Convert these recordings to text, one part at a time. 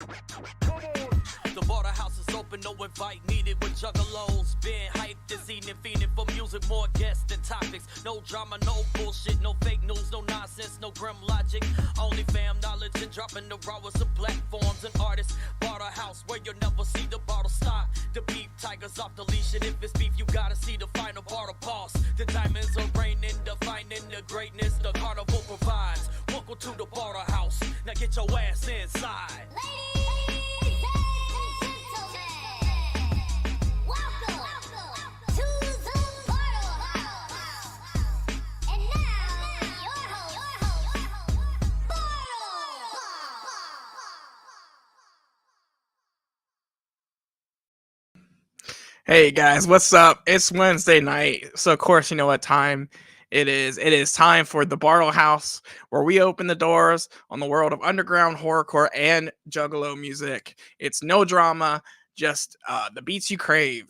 The Bartlehouse is open, no invite needed with juggalos. Been hyped this evening, feeding for music, more guests than topics. No drama, no bullshit, no fake news, no nonsense, no grim logic. Only fam knowledge and dropping the rawest of platforms and artists. Bartlehouse, where you'll never see the bottle stop. The beef tigers off the leash, and if it's beef, you gotta see the final Bartle boss. The diamonds are raining, defining the greatness the carnival provides. Welcome to the Bartlehouse. Now get your ass inside. Hey guys, what's up? It's Wednesday night, so of course you know what time it is. It is time for the Bartlehouse, where we open the doors on the world of underground horrorcore and juggalo music. It's no drama, just the beats you crave.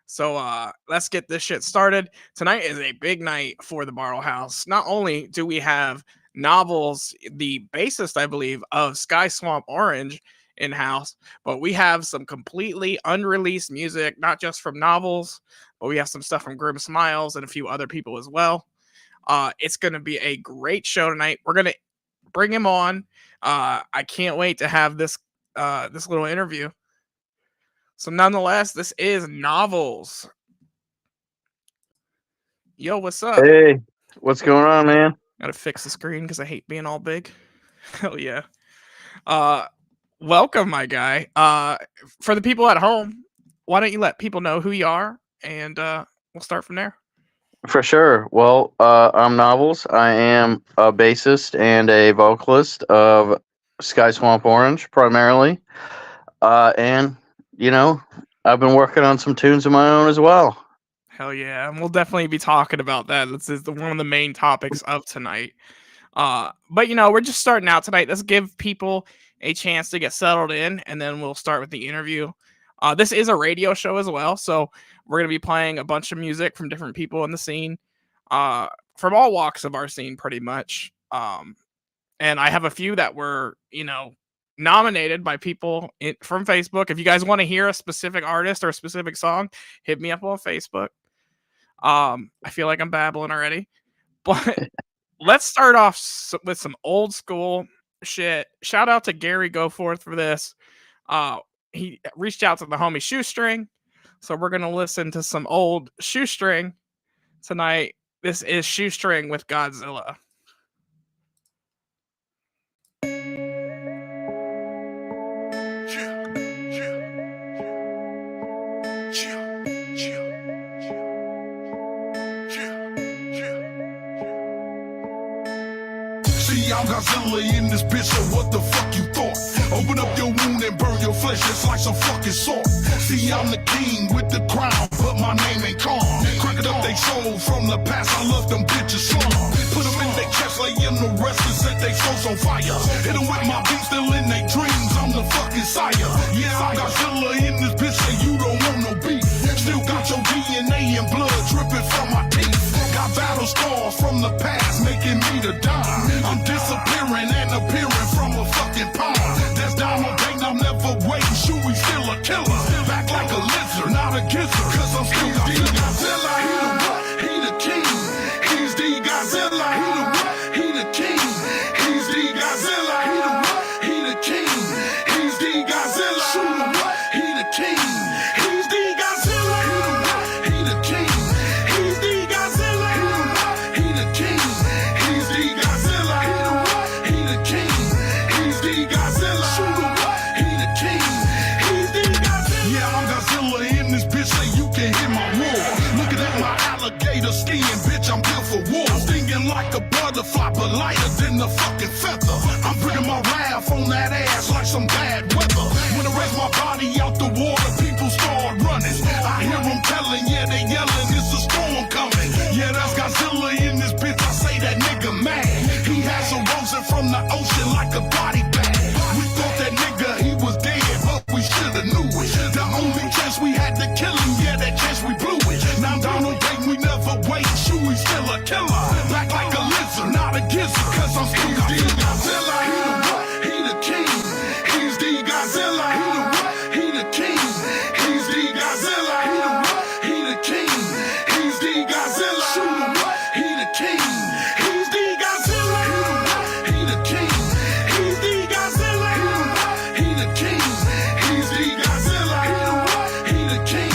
So let's get this shit started. Tonight is a big night for the Bartlehouse. Not only do we have NOVLS, the bassist, I believe, of Sky Swamp Orange, in-house, but we have some completely unreleased music, not just from NOVLS, but we have some stuff from Smilezz and a few other people as well. It's going to be a great show tonight. We're going to bring him on. I can't wait to have this little interview. So nonetheless, this is NOVLS. Yo, what's up? Hey, what's going on, man? Gotta fix the screen because I hate being all big. Hell yeah. Welcome, my guy. For the people at home, why don't you let people know who you are, and we'll start from there. For sure. Well, I'm NOVLS. I am a bassist and a vocalist of Sky Swamp Orange, primarily. And, you know, I've been working on some tunes of my own as well. Hell yeah. And we'll definitely be talking about that. This is one of the main topics of tonight. But, you know, we're just starting out tonight. Let's give people a chance to get settled in, and then we'll start with the interview. This is a radio show as well, so we're going to be playing a bunch of music from different people in the scene, from all walks of our scene, pretty much. And I have a few that were, you know, nominated by people from Facebook. If you guys want to hear a specific artist or a specific song, hit me up on Facebook. I feel like I'm babbling already, but let's start off with some old school shit. Shout out to Gary Goforth for this. He reached out to the homie Shoestring, so we're gonna listen to some old Shoestring tonight. This is Shoestring with Godzilla. I'm Godzilla in this bitch, so what the fuck you thought? Open up your wound and burn your flesh just like some fucking salt. See, I'm the king with the crown, but my name ain't calm. Cranking up they soul from the past, I love them bitches slum. Put them in their chest, lay in the rest and set they souls on fire. Hit them with my beat, still in their dreams, I'm the fucking sire. Yeah, I'm Godzilla in this bitch, and you don't want no beef. Still got your DNA and blood dripping from my teeth. Got battle scars from the past, making me the dime. I'm disappearing and appearing from a fucking pond. There's diamond pain, I'm never waiting. Chewie still a killer. Back like a lizard, not a gizzard. Cause I'm still Godzilla. He the what? He the king. He's the Godzilla. He the what? He the king. He's the Godzilla. He the what? He the king. He's the Godzilla. Shoot the what? He the king. He's the Godzilla. He the what? He the king. He's the Godzilla. He the what? He the king. He's the Godzilla. He the what? He the king. He's the Godzilla. Shoot the what? He the king. He's the Godzilla. Yeah, I'm Godzilla in this bitch, so you can hear my roar. Looking at my alligator skin, bitch, I'm built for war. Stinging like a butterfly, but lighter than the fucking feather. I'm bringing my wrath on that ass like some bad weather. When I raise my body out the water, people start running. I hear them telling, yeah, they yelling, it's a storm coming. Yeah, that's Godzilla in this bitch, I say that nigga mad. He has erosion from the ocean like a body bag. We thought that nigga, he was dead, but we shoulda knew it. The only chance we had to kill him, yeah, that chance we blew it. Now Donald Dayton, we never wait, Chewie still a killer. Back like a lizard, not a gizzard, cause I'm still Godzilla. He the what? He the king. He's Godzilla. He the what? He the king. He's the Godzilla. He the what? He the king. He's the Godzilla. Shoot the what? He the king. He's the Godzilla. He the what? He the king. He's the Godzilla. He the what? He the king. He's the Godzilla. He the what? He the king.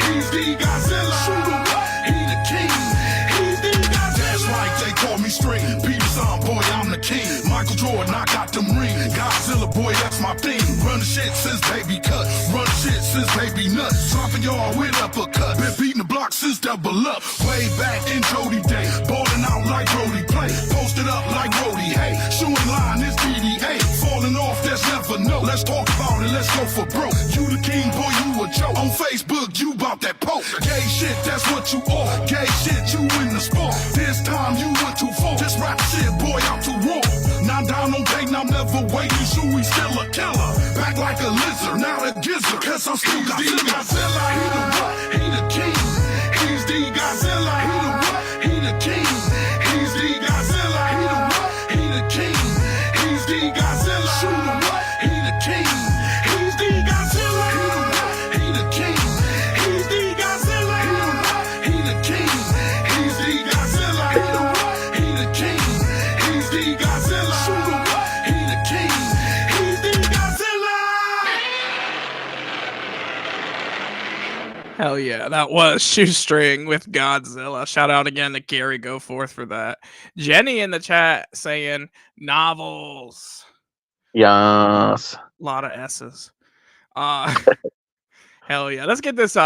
He's the Godzilla. Shoot the what? He the king. He's the Godzilla. That's right, they call me String. Peter Son, boy, I'm the king. Michael Jordan, I got them rings. Godzilla, boy, that's my thing. Run the shit since baby cut. Run shit since baby nuts. Dropping y'all with uppercut. Been beating the block since double up. Way back in Jody day. Balling out like Brody play. Posted up like Brody, hey. Shooting line is DDA. Falling off, that's never no. Let's talk about it, let's go for broke. You the king, boy, you a joke. On Facebook, you bout that poke. Gay shit, that's what you are. Gay shit, you in the sport. This time you went too far. This rap shit, boy, I'm too raw. Now down on Dayton, I'm never waiting. Shuey still a killer. Back like a lizard, now a gizzard. Cause I'm still Godzilla. He the what? He the king. He's the Godzilla. He the what? He the king. He's the Godzilla. He the what? He the king. He's the Godzilla. Shoot the what? He the king. He's the Godzilla. He the what? He the king. He's the Godzilla. He the what? He the king. He's the Godzilla. He the what? He the king. He's the Godzilla. Shoot the what? He the king. He's the Godzilla. Hell yeah, that was Shoestring with Godzilla. Shout out again to Gary Goforth for that. Jenny in the chat saying novels. Yes. A lot of S's. Hell yeah. Let's get this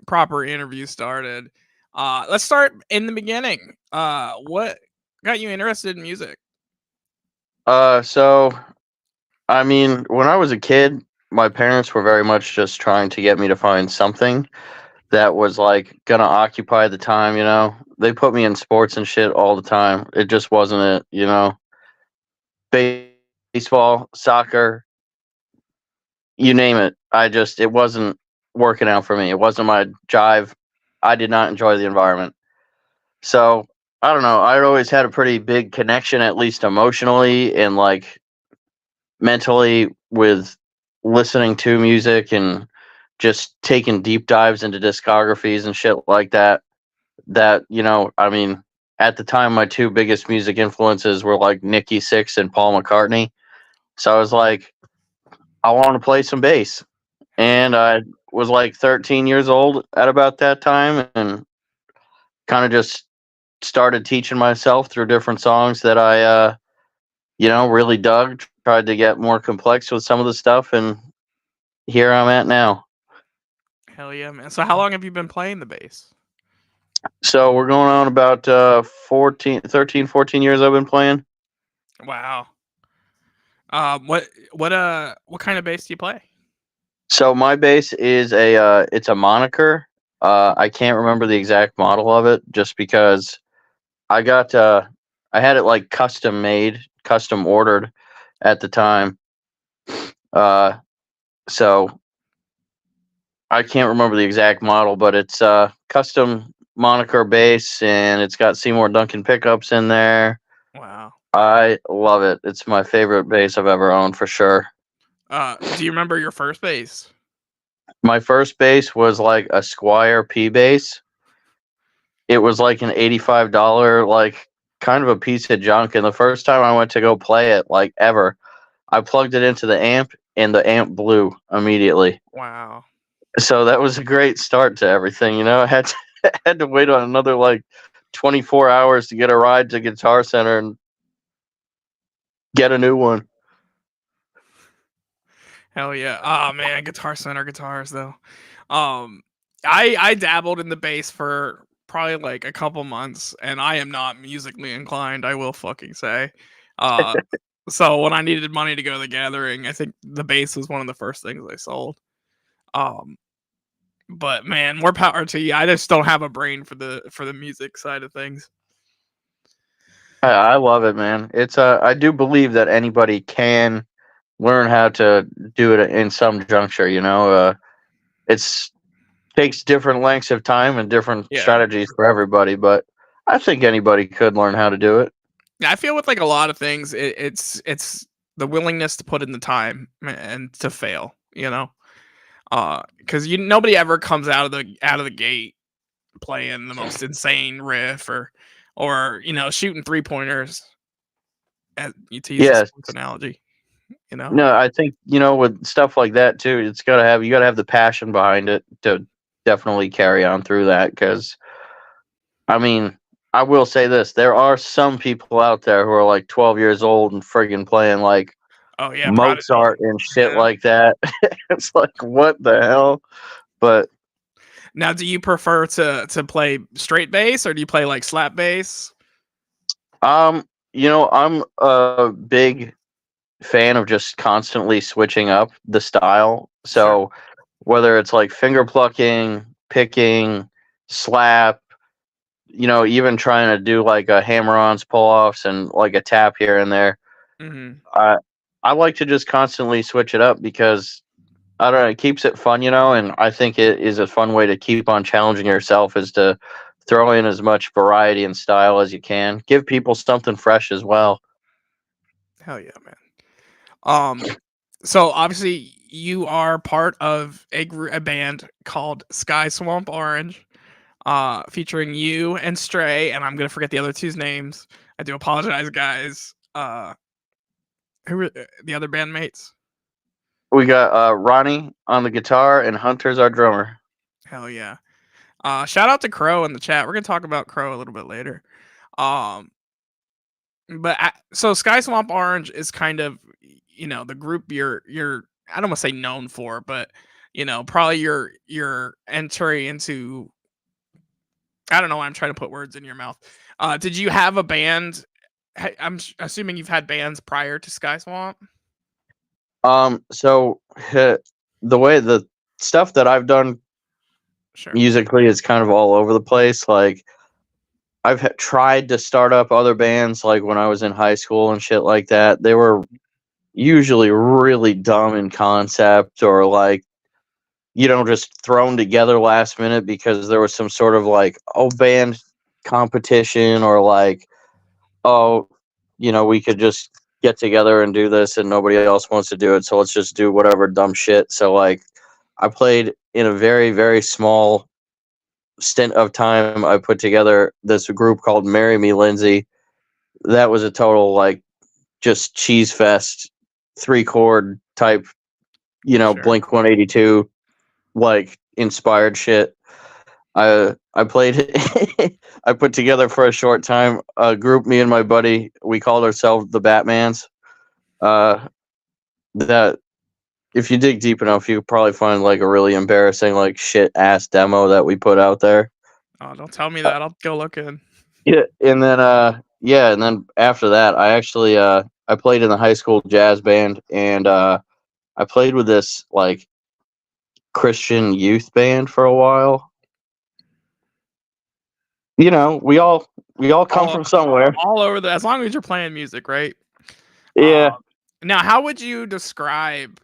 proper interview started. Let's start in the beginning. What got you interested in music? So, I mean, when I was a kid, my parents were very much just trying to get me to find something that was like gonna occupy the time, you know. They put me in sports and shit all the time. It just wasn't it, you know. Baseball, soccer, you name it. It wasn't working out for me. It wasn't my jive. I did not enjoy the environment. So, I don't know. I'd always had a pretty big connection, at least emotionally and like mentally, with listening to music and just taking deep dives into discographies and shit like that. That, you know, I mean, at the time, my two biggest music influences were like Nikki Sixx and Paul McCartney. So I was like, I want to play some bass. And I was like 13 years old at about that time and kind of just started teaching myself through different songs that I, you know, really dug, tried to get more complex with some of the stuff. And here I'm at now. Hell yeah, man. So how long have you been playing the bass? So we're going on about 13, 14 years I've been playing. Wow. What kind of bass do you play? So my bass is it's a moniker. I can't remember the exact model of it just because I had it like custom made, custom ordered at the time. So I can't remember the exact model, but it's custom moniker bass and it's got Seymour Duncan pickups in there. Wow. I love it. It's my favorite bass I've ever owned for sure. Do you remember your first bass? My first bass was like a Squier P bass. It was like an $85, like kind of a piece of junk. And the first time I went to go play it, like ever, I plugged it into the amp and the amp blew immediately. Wow. So that was a great start to everything. You know, I had to wait on another like 24 hours to get a ride to Guitar Center and get a new one. Hell yeah. Oh man, Guitar Center guitars though. I dabbled in the bass for probably like a couple months and I am not musically inclined, I will fucking say. So when I needed money to go to the gathering, I think the bass was one of the first things I sold. But man, more power to you. I just don't have a brain for the music side of things. I love it, man. It's I do believe that anybody can learn how to do it in some juncture, you know. It's takes different lengths of time and different strategies for everybody, but I think anybody could learn how to do it. Yeah, I feel with like a lot of things, it's the willingness to put in the time and to fail, you know, because nobody ever comes out of the gate playing the most insane riff or you know, shooting 3-pointers. To use a Yes. sports analogy, you know. No, I think, you know, with stuff like that too, you gotta have the passion behind it to definitely carry on through that. Because I mean, I will say this: there are some people out there who are like 12 years old and friggin' playing like Oh yeah, Prodigy. Mozart and shit Yeah. like that. It's like, what the hell? But Now, do you prefer to play straight bass or do you play like slap bass? you know, I'm a big fan of just constantly switching up the style. So whether it's like finger plucking, picking, slap, you know, even trying to do like a hammer-ons, pull-offs, and like a tap here and there. Mm-hmm. I like to just constantly switch it up because I don't know, it keeps it fun, you know, and I think it is a fun way to keep on challenging yourself is to throw in as much variety and style as you can. Give people something fresh as well. Hell yeah, man. So obviously you are part of a band called Sky Swamp Orange, featuring you and Stray, and I'm gonna forget the other two's names. I do apologize, guys. Who were the other bandmates? We got Ronnie on the guitar and Hunter's our drummer. Hell yeah. Shout out to Crow in the chat. We're gonna talk about Crow a little bit later. So Sky Swamp Orange is kind of, you know, the group you're I don't want to say known for, but you know, probably your entry into, I don't know why I'm trying to put words in your mouth. Did you have a band? I'm assuming you've had bands prior to Sky Swamp. So the way the stuff that I've done musically is kind of all over the place. Like I've tried to start up other bands like when I was in high school and shit like that. They were usually really dumb in concept or like, you know, just thrown together last minute because there was some sort of like, oh, band competition or like, oh, you know, we could just get together and do this and nobody else wants to do it. So let's just do whatever dumb shit. So like I played in a very, very small stint of time. I put together this group called Marry Me Lindsay. That was a total like just cheese fest, 3-chord type, you know, Blink 182 like inspired shit. I played I put together for a short time a group, me and my buddy, we called ourselves the Batmans. That if you dig deep enough, you could probably find like a really embarrassing, like shit ass demo that we put out there. Oh, don't tell me that. I'll go look in. Yeah, and then after that, I actually I played in the high school jazz band, and I played with this like Christian youth band for a while. You know, we all come from somewhere. All over as long as you're playing music, right? Yeah. Now, how would you describe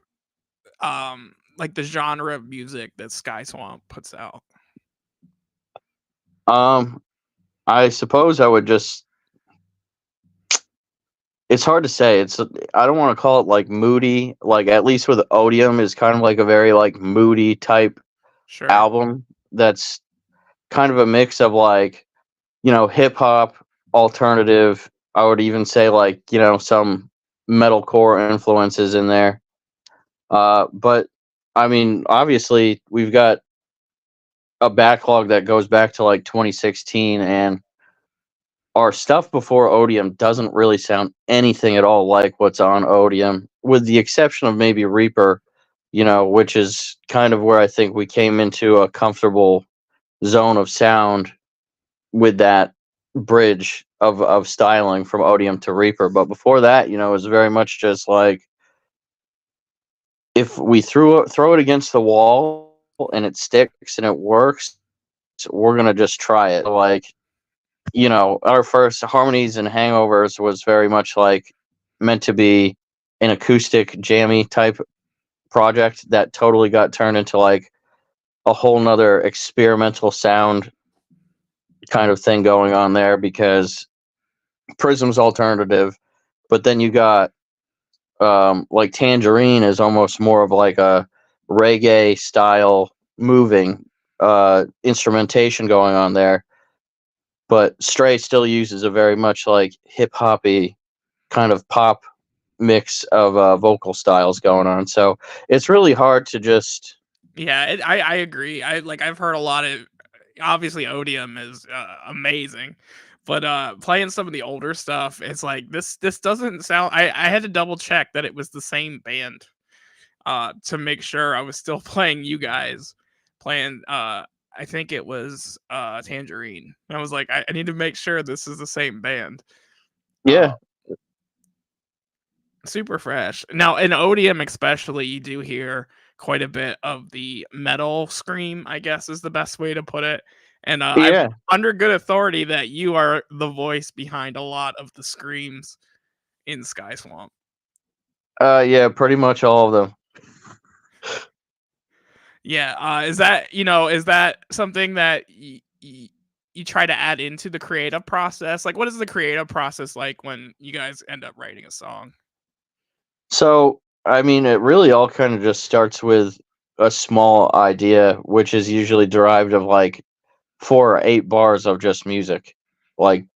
like the genre of music that Sky Swamp puts out? I suppose I would just. It's hard to say. I don't want to call it like moody. Like at least with Odium is kind of like a very like moody type album. That's kind of a mix of like, you know, hip hop, alternative. I would even say like, you know, some metalcore influences in there. But I mean, obviously we've got a backlog that goes back to like 2016, and our stuff before Odium doesn't really sound anything at all like what's on Odium, with the exception of maybe Reaper, you know, which is kind of where I think we came into a comfortable zone of sound with that bridge of styling from Odium to Reaper. But before that, you know, it was very much just like, if we throw it against the wall and it sticks and it works, we're gonna just try it. Like, you know, our first Harmonies and Hangovers was very much like meant to be an acoustic jammy type project that totally got turned into like a whole nother experimental sound kind of thing going on there, because Prism's alternative, but then you got like Tangerine is almost more of like a reggae style moving instrumentation going on there, but Stray still uses a very much like hip hoppy kind of pop mix of vocal styles going on. So it's really hard to just. Yeah, I agree. I've heard a lot of, obviously Odium is amazing, but playing some of the older stuff, it's like this doesn't sound. I had to double check that it was the same band to make sure I was still playing you guys playing. I think it was Tangerine. And I was like, I need to make sure this is the same band. Yeah. Super fresh. Now in Odium especially, you do hear quite a bit of the metal scream, I guess is the best way to put it. And I'm Yeah. under good authority that you are the voice behind a lot of the screams in Sky Swamp. Yeah, pretty much all of them. Yeah, is that something that you try to add into the creative process? Like, what is the creative process like when you guys end up writing a song? So, I mean, it really all kind of just starts with a small idea, which is usually derived of like 4 or 8 bars of just music. Like,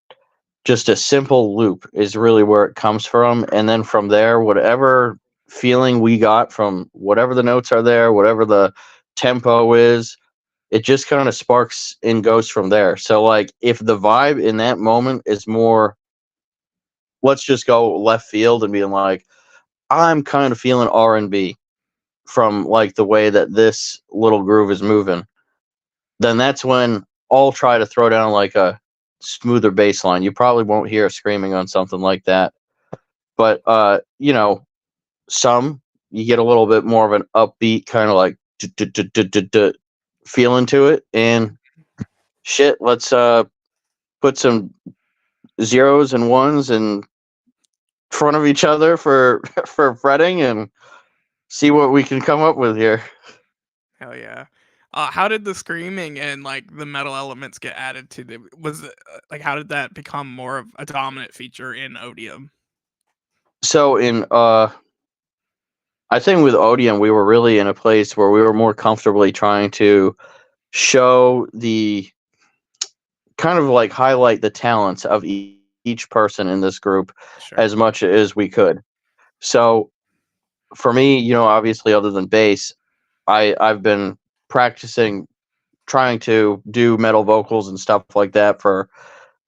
just a simple loop is really where it comes from. And then from there, whatever feeling we got from whatever the notes are there, whatever the tempo is, it just kind of sparks and goes from there. So, like, if the vibe in that moment is more, let's just go left field and being like, I'm kind of feeling R&B from like the way that this little groove is moving, then that's when I'll try to throw down like a smoother bass line. You probably won't hear screaming on something like that. But some you get a little bit more of an upbeat kind of like feeling to it, and shit, let's put some zeros and ones in front of each other for for fretting and see what we can come up with here. Hell yeah. How did the screaming and like the metal elements get added to the? Was it like how did that become more of a dominant feature in Odium? So in I think with Odium we were really in a place where we were more comfortably trying to show the kind of like highlight the talents of each person in this group Sure. as much as we could. So for me, obviously other than bass, I've been practicing trying to do metal vocals and stuff like that for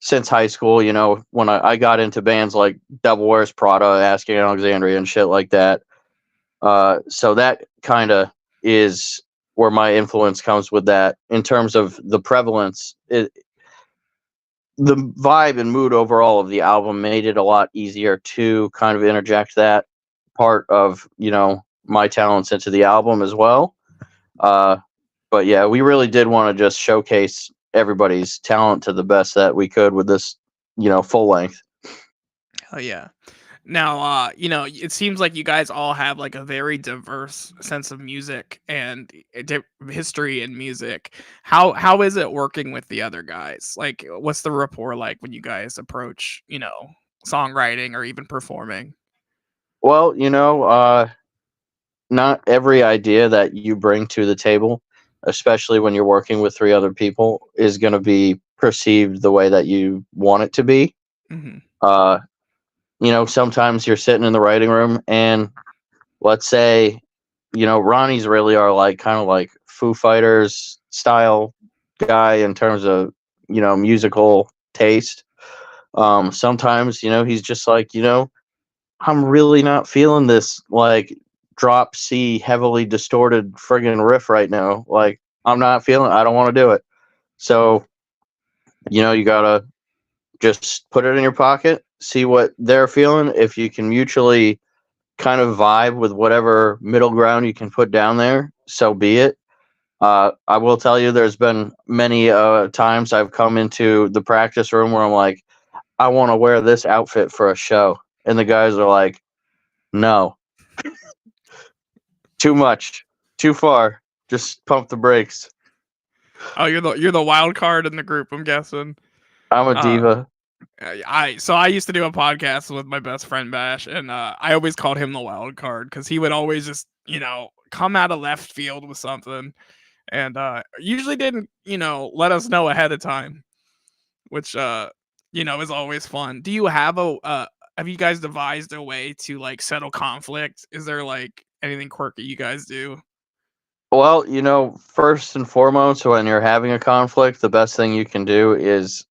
since high school. When I got into bands like Devil Wears Prada, Asking Alexandria, and shit like that. So that kind of is where my influence comes with that. In terms of the prevalence, the vibe and mood overall of the album made it a lot easier to kind of interject that part of my talents into the album as well. But yeah, we really did want to just showcase everybody's talent to the best that we could with this full length. Oh yeah. Now, it seems like you guys all have like a very diverse sense of music and history in music. How is it working with the other guys? Like, what's the rapport like when you guys approach, songwriting or even performing? Well, not every idea that you bring to the table, especially when you're working with 3 other people, is going to be perceived the way that you want it to be. Mm-hmm. Sometimes you're sitting in the writing room and let's say, Ronnie's really our like kind of like Foo Fighters style guy in terms of, musical taste. Sometimes, he's just like, I'm really not feeling this like drop C heavily distorted friggin' riff right now. Like I'm not feeling I don't want to do it. So, you gotta just put it in your pocket, see what they're feeling. If you can mutually kind of vibe with whatever middle ground you can put down there, so be it. I will tell you, there's been many times I've come into the practice room where I'm like, I want to wear this outfit for a show. And the guys are like, no, too much, too far. Just pump the brakes. Oh, you're the wild card in the group, I'm guessing. I'm a diva. I used to do a podcast with my best friend Bash, and I always called him the wild card because he would always just come out of left field with something, and usually didn't let us know ahead of time, which is always fun. Do you have have you guys devised a way to like settle conflict? Is there like anything quirky you guys do? Well, first and foremost, when you're having a conflict, the best thing you can do is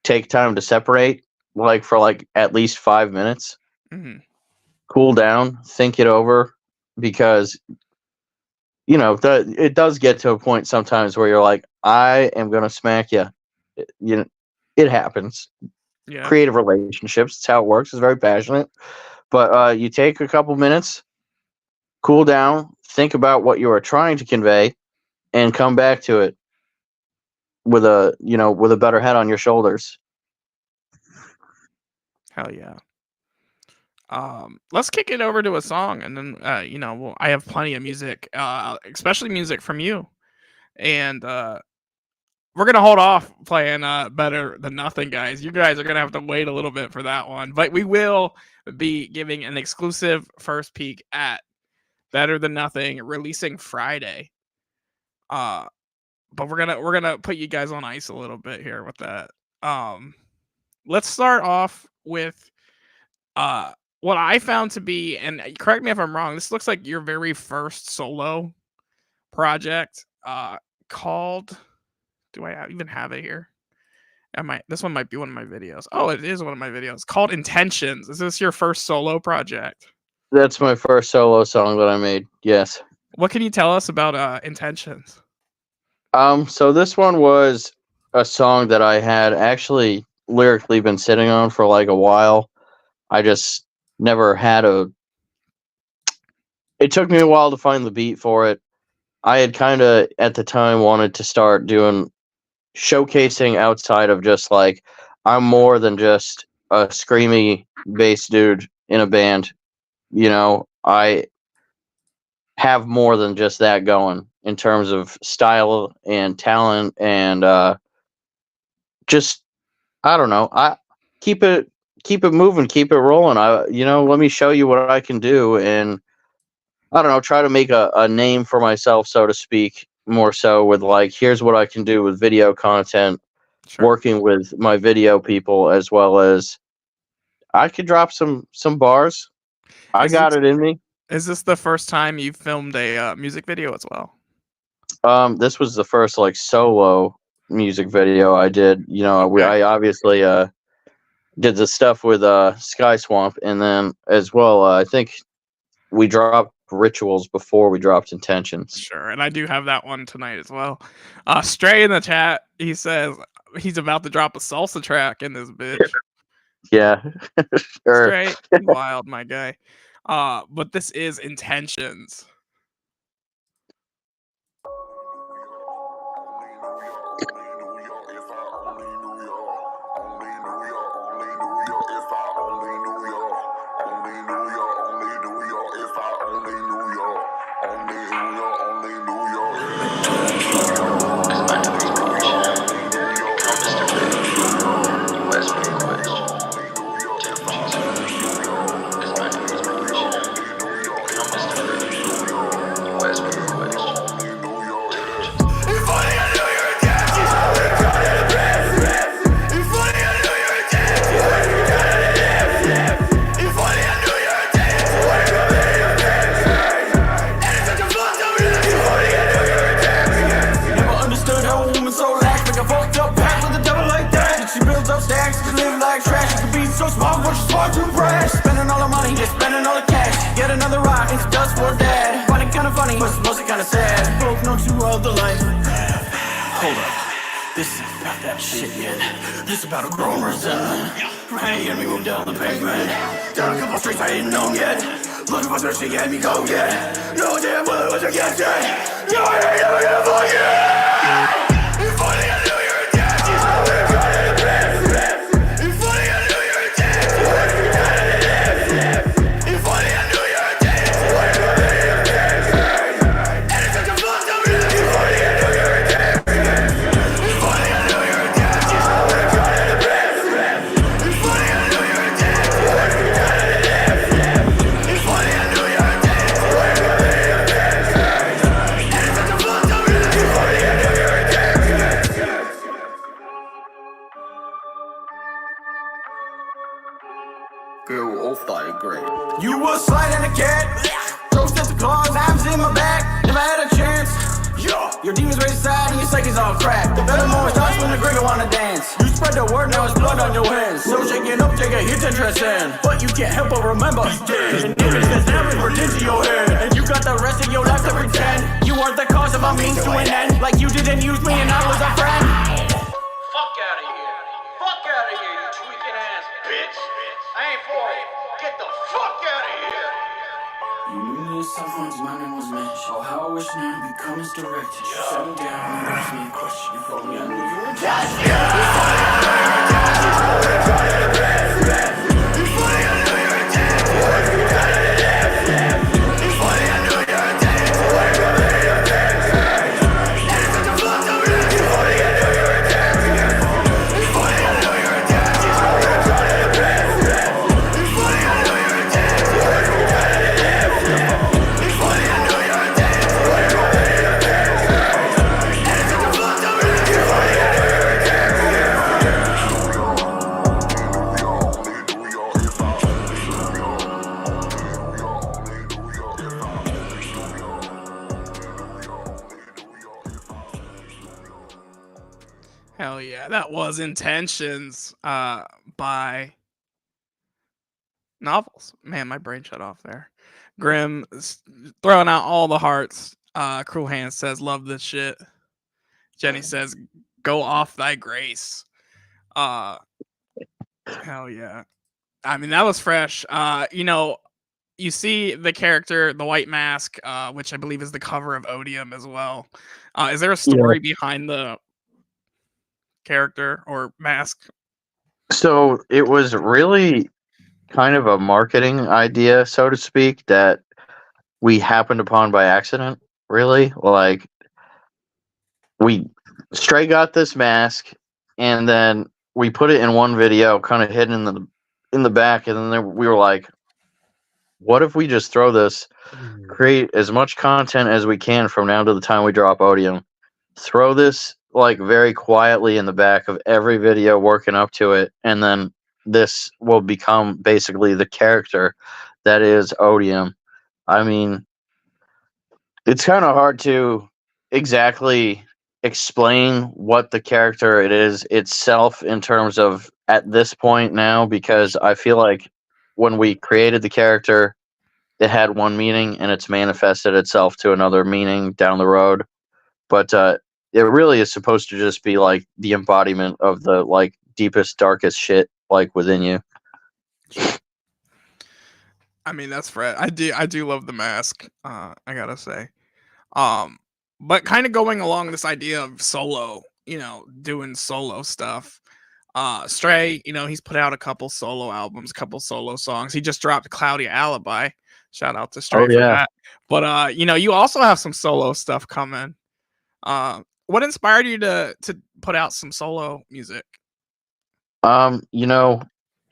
take time to separate, like for like at least 5 minutes. Mm-hmm. Cool down, think it over, because it does get to a point sometimes where you're like, I am gonna smack you. It happens. Yeah. Creative relationships, it's how it works. It's very passionate, but you take a couple minutes, cool down, think about what you are trying to convey, and come back to it with a better head on your shoulders. Hell yeah. Let's kick it over to a song, and then I have plenty of music, especially music from you, and we're gonna hold off playing Better Than Nothing, guys. You guys are gonna have to wait a little bit for that one, but we will be giving an exclusive first peek at Better Than Nothing releasing Friday. But we're gonna put you guys on ice a little bit here with that. Let's start off with what I found to be, and correct me if I'm wrong, this looks like your very first solo project, called, do I even have it here? This one might be one of my videos. Oh, it is one of my videos, called Intentions. Is this your first solo project? That's my first solo song that I made, yes. What can you tell us about Intentions? So this one was a song that I had actually lyrically been sitting on for like a while. I just never had it took me a while to find the beat for it. I had kind of at the time wanted to start doing showcasing outside of just like, I'm more than just a screamy bass dude in a band. I have more than just that going in terms of style and talent, and just, I don't know, I keep it moving, keep it rolling. Let me show you what I can do, and I don't know, try to make a name for myself, so to speak, more so with like, here's what I can do with video content, Sure. working with my video people, as well as I could drop some bars. I got it in me. Is this the first time you filmed a music video as well? This was the first like solo music video I did. I obviously did the stuff with Sky Swamp, and then as well, I think we dropped Rituals before we dropped Intentions. Sure, and I do have that one tonight as well. Stray in the chat, he says he's about to drop a salsa track in this bitch. Yeah, sure. Stray, wild, my guy. But this is Intentions. Hold up, this ain't about that shit yet. This about a grown resentment. Hey, and we moved down the pavement. Down a couple streets I ain't known yet. Looking for some shit, had me go get. No damn well it was against it. No, I ain't never gonna forget. If only I knew you were dead. If only I knew you were dead. If only I knew you were dead. And it's such a fucked up life. If only I knew you were dead. If only I knew you were dead. my back, never had a chance. Your demons raise aside and your psyche's all cracked. The venom always talks when the gringo wanna dance. You spread the word, now it's blood on your hands. So shaking up, take a hit to transcend. But you can't help but remember, he's dead. An image that's never burned into your head. And you got the rest of your life to pretend. You weren't the cause of a means to an end. Like you didn't use me and I was a friend. Fuck out of here. Fuck out of here, you tweaking ass bitch. I ain't for it. Get the fuck out of here. You knew this stuff once my name was Mitch. Oh, how I wish now to become misdirected. You sat me down and asked me a question. You told me I knew you were Hell yeah, that was Intentions by NOVLS. Man, my brain shut off there. Grim throwing out all the hearts. Krul Hand says, love this shit. Jenny says, go off thy grace. Hell yeah. I mean, that was fresh. You see the character, the white mask, which I believe is the cover of Odium as well. Is there a story behind the character or mask? So it was really kind of a marketing idea, so to speak, that we happened upon by accident. Really, like we Stray got this mask, and then we put it in one video, kind of hidden in the back, and then we were like, "What if we just throw this, create as much content as we can from now to the time we drop Odium, throw this like very quietly in the back of every video working up to it, and then this will become basically the character that is Odium." I mean, it's kind of hard to exactly explain what the character it is itself in terms of at this point now, because I feel like when we created the character, it had one meaning and it's manifested itself to another meaning down the road. But it really is supposed to just be like the embodiment of the like deepest, darkest shit like within you. I mean, that's Fred. I do love the mask. I gotta say. But kind of going along this idea of solo, doing solo stuff. Stray, he's put out a couple solo albums, couple solo songs. He just dropped Cloudy Alibi. Shout out to Stray for that. But you also have some solo stuff coming. What inspired you to put out some solo music?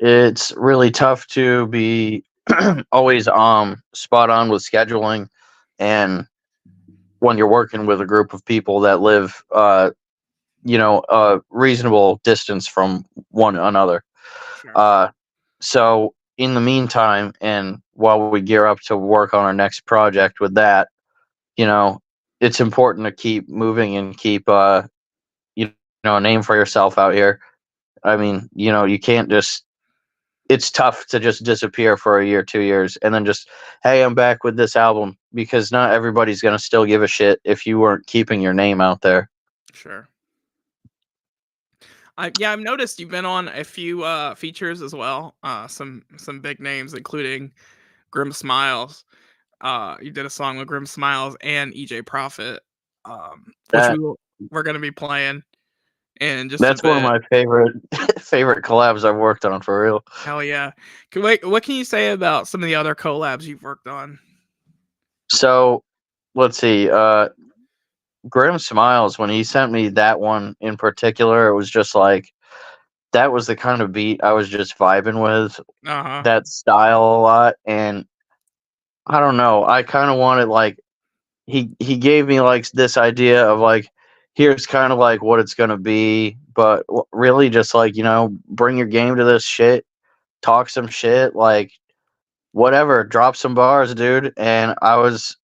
It's really tough to be always spot on with scheduling, and when you're working with a group of people that live a reasonable distance from one another. Sure. So in the meantime, and while we gear up to work on our next project with that, it's important to keep moving and keep a name for yourself out here. I mean, you can't just, it's tough to just disappear for a year, 2 years, and then just, hey, I'm back with this album, because not everybody's going to still give a shit if you weren't keeping your name out there. Sure. I've noticed you've been on a few features as well. Some big names, including Grim Smilezz. You did a song with Grim Smilezz and EJ Prophet, which we're going to be playing. And that's one of my favorite collabs I've worked on, for real. Hell yeah. What can you say about some of the other collabs you've worked on? So let's see. Grim Smilezz, when he sent me that one in particular, it was just like, that was the kind of beat I was just vibing with. That style a lot. And I don't know, I kind of wanted, like, he gave me like this idea of like, here's kind of like what it's going to be, but really just like, bring your game to this shit, talk some shit, like whatever, drop some bars, dude. And I was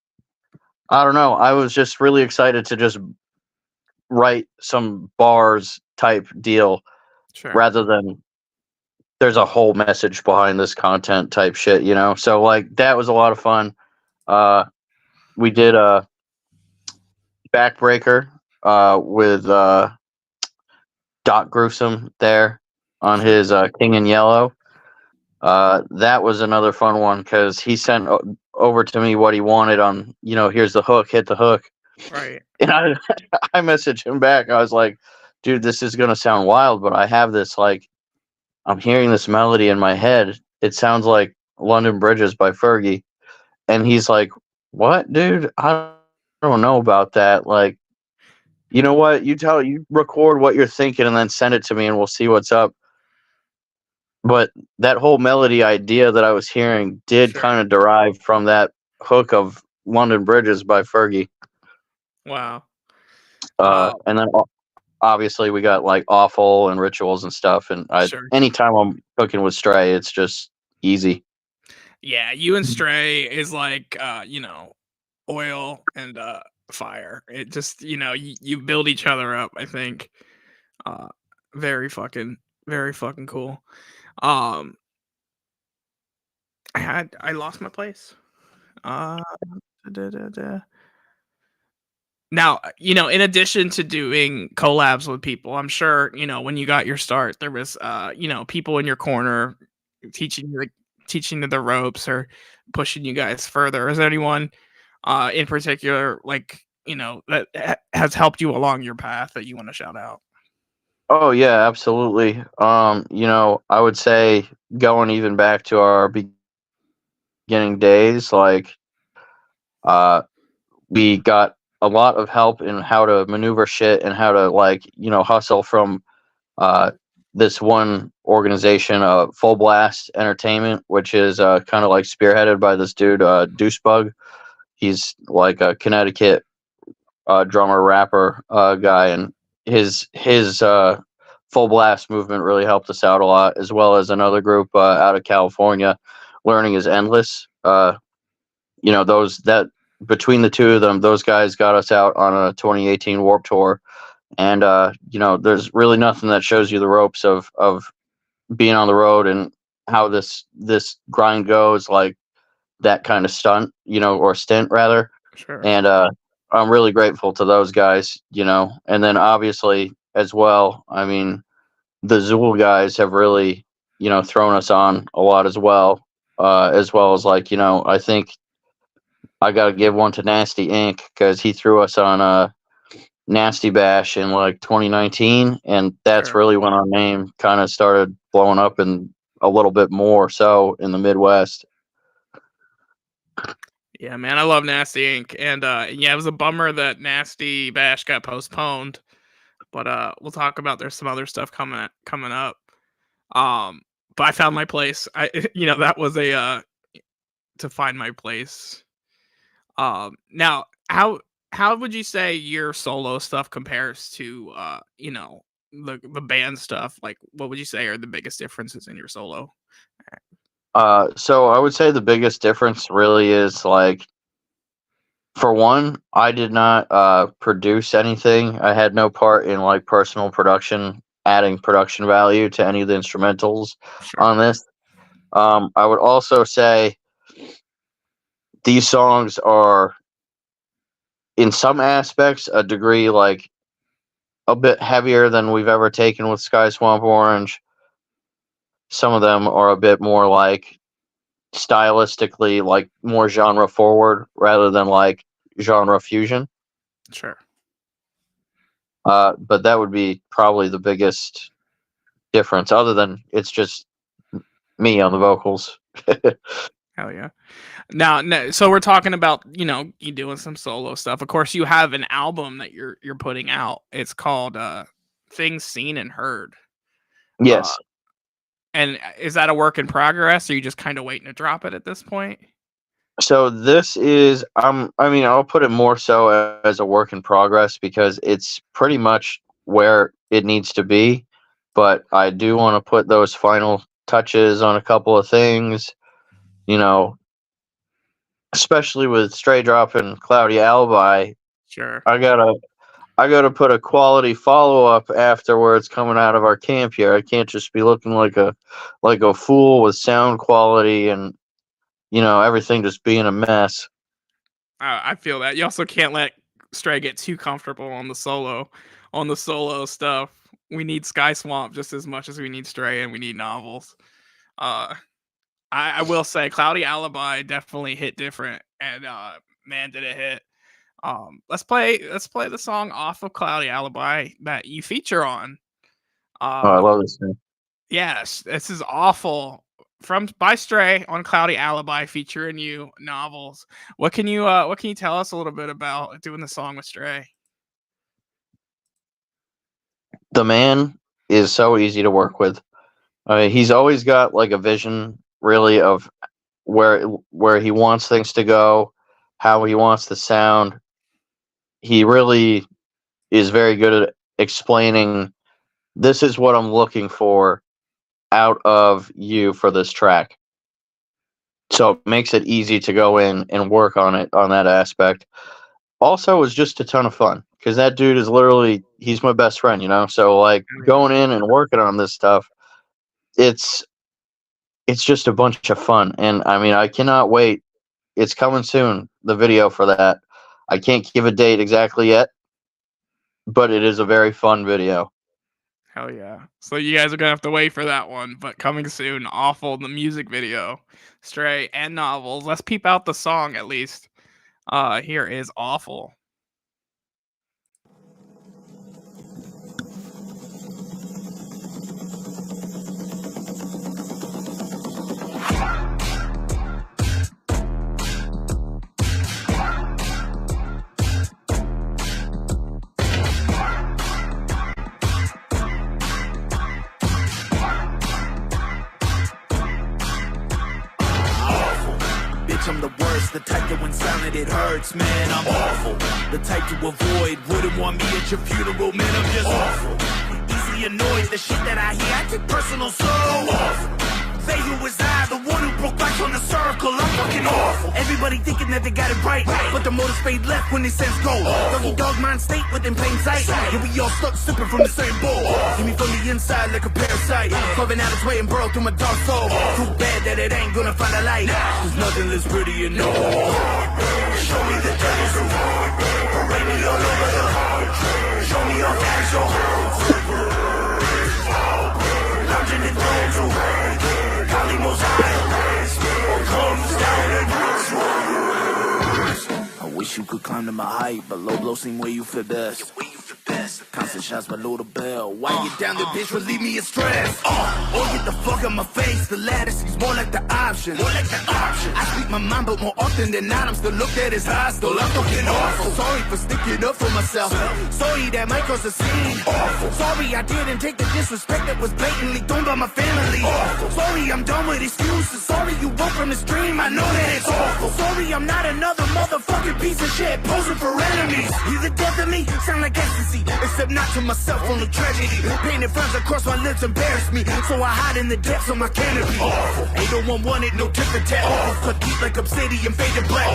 I don't know. I was just really excited to just write some bars type deal Sure. rather than there's a whole message behind this content type shit, you know? So like that was a lot of fun. We did a backbreaker with Doc Gruesome there on Sure. his King in Yellow. That was another fun one because he sent over to me what he wanted on, here's the hook, hit the hook. Right. And I messaged him back. I was like, dude, this is going to sound wild, but I have this, like, I'm hearing this melody in my head. It sounds like London Bridges by Fergie. And he's like, what, dude? I don't know about that. Like, you know what? You record what you're thinking and then send it to me and we'll see what's up. But that whole melody idea that I was hearing did Sure. kind of derive from that hook of London Bridges by Fergie. Wow. And then obviously we got like Awful and Rituals and stuff. And Sure. anytime I'm cooking with Stray, it's just easy. Yeah, you and Stray is like oil and fire. It just, you build each other up, I think. Very fucking cool. I lost my place. Now, in addition to doing collabs with people, I'm sure, when you got your start, there was people in your corner teaching you the ropes or pushing you guys further. Is there anyone in particular, like, that has helped you along your path that you want to shout out? Oh yeah, absolutely. I would say going even back to our beginning days, like we got a lot of help in how to maneuver shit and how to hustle from this one organization, Full Blast Entertainment, which is kind of like spearheaded by this dude, Deucebug. He's like a Connecticut drummer rapper guy, and his Full Blast movement really helped us out a lot, as well as another group out of California, Learning is Endless. Those that between the two of them, those guys got us out on a 2018 Warped Tour, and there's really nothing that shows you the ropes of being on the road and how this grind goes, like that kind of stunt, or stint rather. Sure. And I'm really grateful to those guys, and then obviously as well, I mean, the Zool guys have really, thrown us on a lot as well as like, I think I got to give one to Nasty Inc. because he threw us on Nasty Bash in like 2019, and that's Sure. really when our name kind of started blowing up and a little bit more so in the Midwest. Yeah, man, I love Nasty Inc. And yeah, it was a bummer that Nasty Bash got postponed. But we'll talk about there's some other stuff coming up. But I found my place. That was a to find my place. Now how would you say your solo stuff compares to the band stuff? Like, what would you say are the biggest differences in your solo? So I would say the biggest difference really is like, for one, I did not produce anything. I had no part in like personal production, adding production value to any of the instrumentals Sure. on this. I would also say these songs are, in some aspects, a degree like a bit heavier than we've ever taken with Sky Swamp Orange. Some of them are a bit more like stylistically like more genre forward rather than like genre fusion. Sure. But that would be probably the biggest difference, other than it's just me on the vocals. Hell yeah. Now, so we're talking about, you doing some solo stuff. Of course, you have an album that you're putting out. It's called Things Seen and Heard. Yes. And is that a work in progress, or are you just kind of waiting to drop it at this point? So this is, I'll put it more so as a work in progress because it's pretty much where it needs to be. But I do want to put those final touches on a couple of things, especially with Stray Drop and Cloudy Alibi, Sure. I gotta put a quality follow up afterwards coming out of our camp here. I can't just be looking like a fool with sound quality and everything just being a mess. I feel that. You also can't let Stray get too comfortable on the solo stuff. We need Sky Swamp just as much as we need Stray, and we need novels. Uh, I will say, Cloudy Alibi definitely hit different, and man, did it hit. Let's play the song off of Cloudy Alibi that you feature on. Oh, I love this thing. Yes, this is awful. From by Stray on Cloudy Alibi featuring you novels. What can you tell us a little bit about doing the song with Stray? The man is so easy to work with. He's always got like a vision, really, of where he wants things to go, how he wants to sound. He really is very good at explaining, this is what I'm looking for out of you for this track. So it makes it easy to go in and work on it on that aspect. Also, it was just a ton of fun because that dude is literally, he's my best friend, So like going in and working on this stuff, it's just a bunch of fun. And I mean, I cannot wait. It's coming soon, the video for that. I can't give a date exactly yet, but it is a very fun video. Hell yeah. So you guys are gonna have to wait for that one, but coming soon, awful the music video, Stray and novels. Let's peep out the song at least. Here is awful. I'm the worst, the type that when silent it hurts, man, I'm awful. The type to avoid, wouldn't want me at your funeral, man, I'm just awful. Easily annoyed, the shit that I hear, I take personal, so awful. They who was I, the one who broke lights on the circle, I'm fucking awful. Everybody thinking that they got it right, but the motor's fade left when they sense go. Doggy dog mind state within plain sight. Yeah, we all stuck sipping from the same bowl. Give me from the inside like a parasite, carving out its way and burrow through my dark soul. Too bad that it ain't gonna find a light, cause nothing less pretty and no. Show me the devil's reward, parade me all over the country. Show me your actual house, lounging in thrones away. Kali most high, comes down and works. I wish you could climb to my height, but low blow seem where you feel best. Constant shots below the bell. Why you down the bitch will leave me in stress? Or get the fuck out my face. The latter seems more like the option. I speak my mind, but more often than not, I'm still looked at as hostile. I'm fucking awful. Sorry for sticking up for myself. Sorry that might cause a scene. Sorry I didn't take the disrespect that was blatantly thrown by my family. Sorry I'm done with excuses. Sorry you woke from the stream. I know that it's awful. Sorry I'm not another motherfucking piece of shit posing for enemies. You the death of me sound like ecstasy, except not to myself, only tragedy. Painted frowns across my lips embarrass me, so I hide in the depths of my canopy. 801 it, no tip and tap. Cut deep like obsidian, faded black.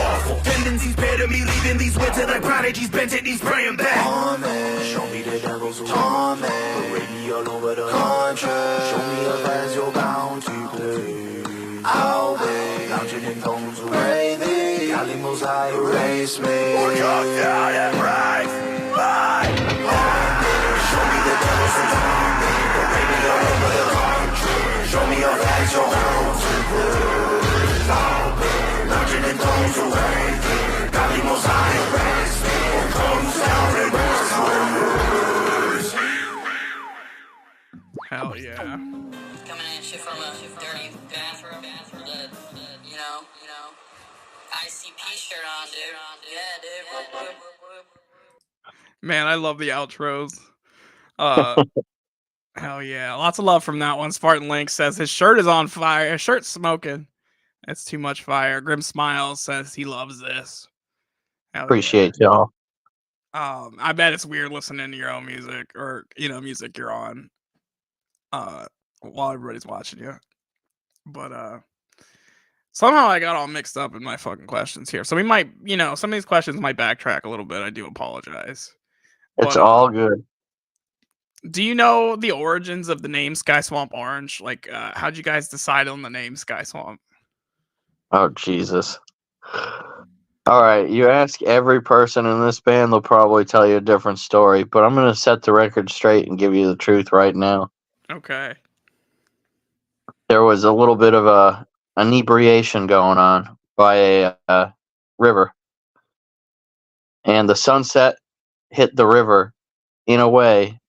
Tendencies better me, leaving these winter like prodigies, bent at these praying back. Show me the devil's torment, parade me all over the country. Show me a as you're bound to play. I'll be lounging in thrones away thee. Kali most high erase me. Oh, God, and right. Bye. Show me the devil's torment, parade me all over the country. Show me your as you're bound to play. I'll be lounging in thrones away thee. Kali most high erase me. Comes down and works. Hell yeah. Coming at you from a dirty bathroom, you know, ICP shirt on, dude. Yeah, dude. Man, I love the outros. Hell yeah. Lots of love from that one. Spartan Link says his shirt is on fire. His shirt's smoking. It's too much fire. Grim Smiles says he loves this. Hell Appreciate y'all. I bet it's weird listening to your own music or, music you're on while everybody's watching you. But Somehow I got all mixed up in my fucking questions here. So we might, some of these questions might backtrack a little bit. I do apologize. It's But all good. do you know the origins of the name Sky Swamp Orange? Like, how'd you guys decide on the name Sky Swamp? Oh, Jesus. All right, you ask every person in this band, they'll probably tell you a different story, but I'm going to set the record straight and give you the truth right now. Okay. There was a little bit of a inebriation going on by a river, and the sunset hit the river in a way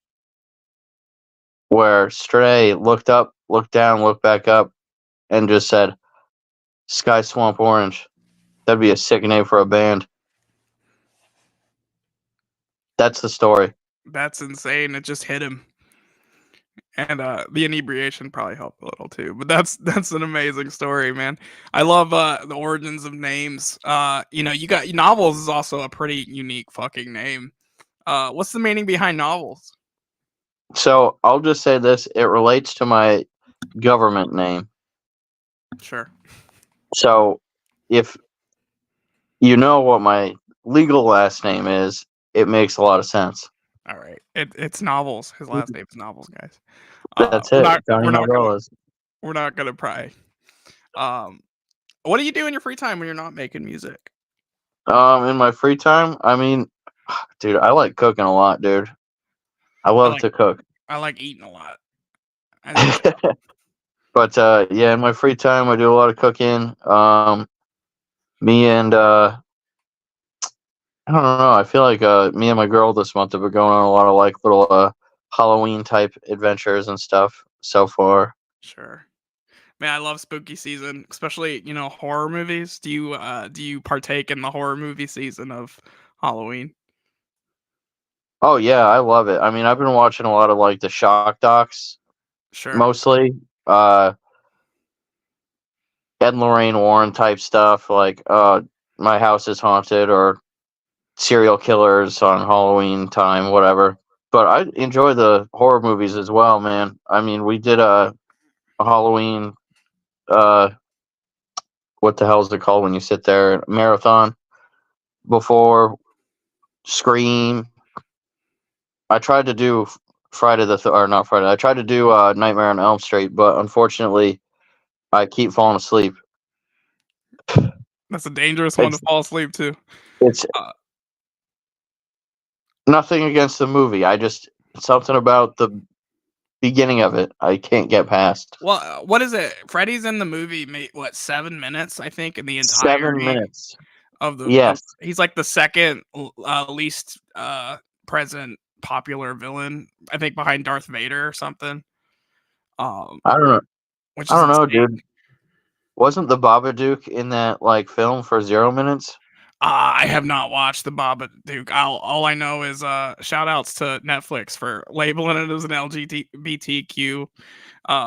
where Stray looked up, looked down, looked back up, and just said, Sky Swamp Orange. That'd be a sick name for a band. That's the story. That's insane. It just hit him. And the inebriation probably helped a little too. But that's an amazing story, man. I love the origins of names. You got NOVLS is also a pretty unique fucking name. What's the meaning behind NOVLS? So I'll just say this: it relates to my government name. Sure. So if you know what my legal last name is, it makes a lot of sense. All right. It's NOVLS. His last name is NOVLS, guys. That's we're it. not, Johnny we're not Novellas. We're not gonna pry. What do you do in your free time when you're not making music? In my free time, I mean, dude, I like cooking a lot, dude. I love to cook. I like eating a lot. But yeah, in my free time, I do a lot of cooking. Me and I don't know. I feel like me and my girl this month have been going on a lot of like little Halloween type adventures and stuff so far. Sure. Man, I love spooky season, especially horror movies. Do you partake in the horror movie season of Halloween? Oh yeah, I love it. I mean, I've been watching a lot of like the shock docs, Sure. mostly Ed and Lorraine Warren type stuff, like My House is Haunted or serial killers on Halloween time, whatever. But I enjoy the horror movies as well, man. I mean, we did a Halloween what the hell is it called when you sit there marathon before Scream. I tried to do Friday or not Friday. I tried to do Nightmare on Elm Street, but unfortunately, I keep falling asleep. That's a dangerous one to fall asleep to. It's nothing against the movie. Something about the beginning of it I can't get past. Well, what is it? Freddy's in the movie, 7 minutes, I think, in the entire 7 minutes of the. Yes. He's like the second least present popular villain, I think, behind Darth Vader or something. I don't know. I don't know, dude. Wasn't the Babadook in that like film for 0 minutes? I have not watched the Babadook. All I know is shout outs to Netflix for labeling it as an LGBTQ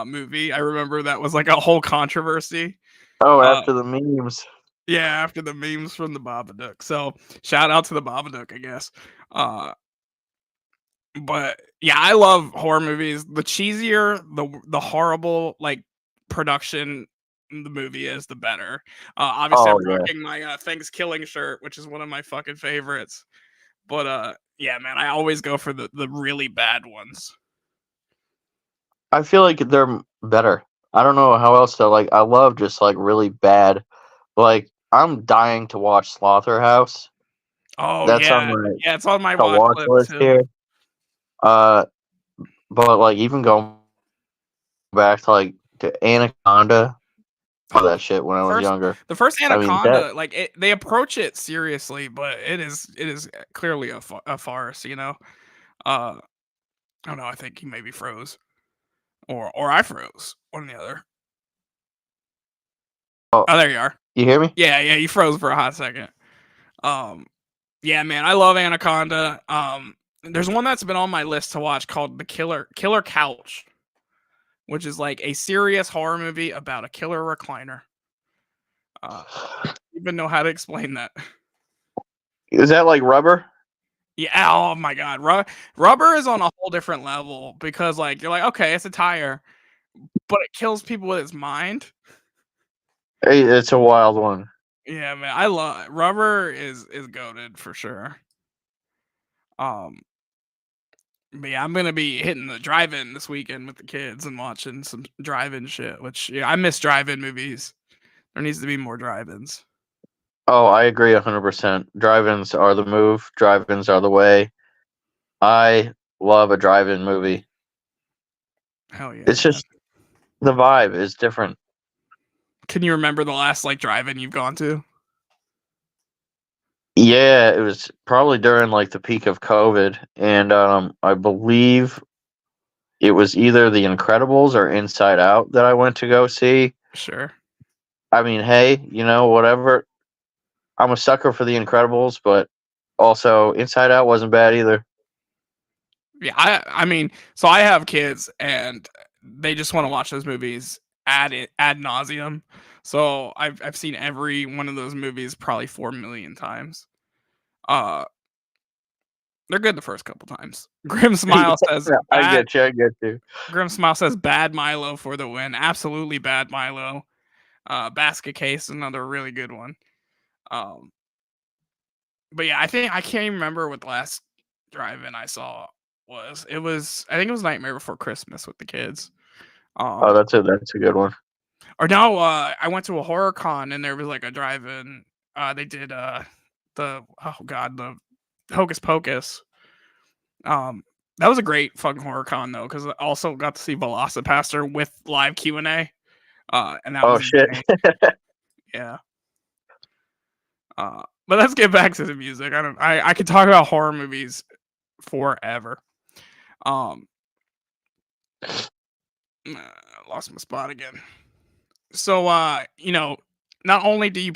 movie. I remember that was like a whole controversy. Oh, after the memes. Yeah, after the memes from the Babadook. So shout out to the Babadook, I guess. But yeah, I love horror movies. The cheesier, the horrible like production the movie is, the better. Obviously, I'm rocking my Thanksgiving shirt, which is one of my fucking favorites. But yeah, man, I always go for the really bad ones. I feel like they're better. I don't know how else to like. I love just like really bad. Like I'm dying to watch Slaughterhouse. Oh, that's it's on my watch list here. But like even going back to Anaconda. That shit when I was younger. The first Anaconda, they approach it seriously, but it is clearly a farce, I don't know, I think he maybe froze. Or I froze. One or the other. Oh, there you are. You hear me? Yeah, you froze for a hot second. Yeah, man, I love Anaconda. There's one that's been on my list to watch called The Killer Couch, which is like a serious horror movie about a killer recliner. I don't even know how to explain that. Is that like Rubber? Yeah. Oh my god, Rubber is on a whole different level because like you're like, okay, it's a tire, but it kills people with its mind. Hey, it's a wild one. Yeah, man, I love Rubber is goated for sure. But yeah, I'm gonna be hitting the drive-in this weekend with the kids and watching some drive-in shit. Which yeah, I miss drive-in movies. There needs to be more drive-ins. Oh, I agree 100%. Drive-ins are the move. Drive-ins are the way. I love a drive-in movie. Hell yeah! It's just the vibe is different. Can you remember the last like drive-in you've gone to? Yeah, it was probably during like the peak of COVID, and I believe it was either The Incredibles or Inside Out that I went to go see. Sure. I mean, hey, whatever. I'm a sucker for The Incredibles, but also Inside Out wasn't bad either. Yeah, I mean, so I have kids and they just want to watch those movies ad nauseum. So I've seen every one of those movies probably 4 million times. They're good the first couple times. Grim Smile says I bad. get you. Grim Smile says bad Milo for the win. Absolutely bad Milo. Basket Case, another really good one. But yeah, I can't even remember what the last drive-in I saw was. I think it was Nightmare Before Christmas with the kids. Oh, that's a good one. Or no, I went to a horror con and there was like a drive-in. They did the Hocus Pocus. That was a great fucking horror con though, because I also got to see Velocipaster with live Q&A. And that Oh was shit. yeah. But let's get back to the music. I could talk about horror movies forever. Lost my spot again. So not only do you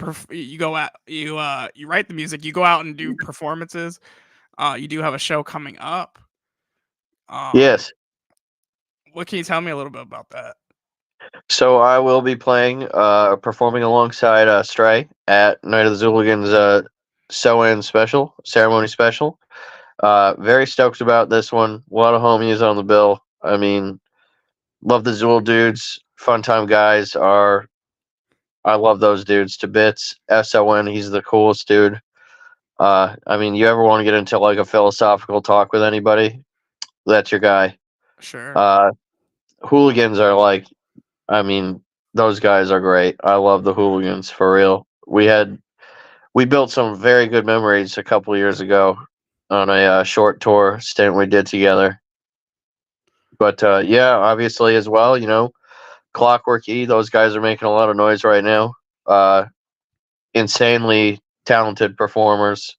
you write the music, you go out and do performances. You do have a show coming up. Yes. What can you tell me a little bit about that? So I will be performing alongside Stray at Night of the Zooligans ceremony special. Very stoked about this one. A lot of homies on the bill. I mean, love the Zool dudes. Fun time guys I love those dudes to bits. SON, he's the coolest dude. I mean, you ever want to get into like a philosophical talk with anybody? That's your guy. Sure. Hooligans are like, I mean, those guys are great. I love the Hooligans for real. We built some very good memories a couple years ago on a short tour stint we did together. But yeah, obviously as well, Clockwork E, those guys are making a lot of noise right now. Insanely talented performers.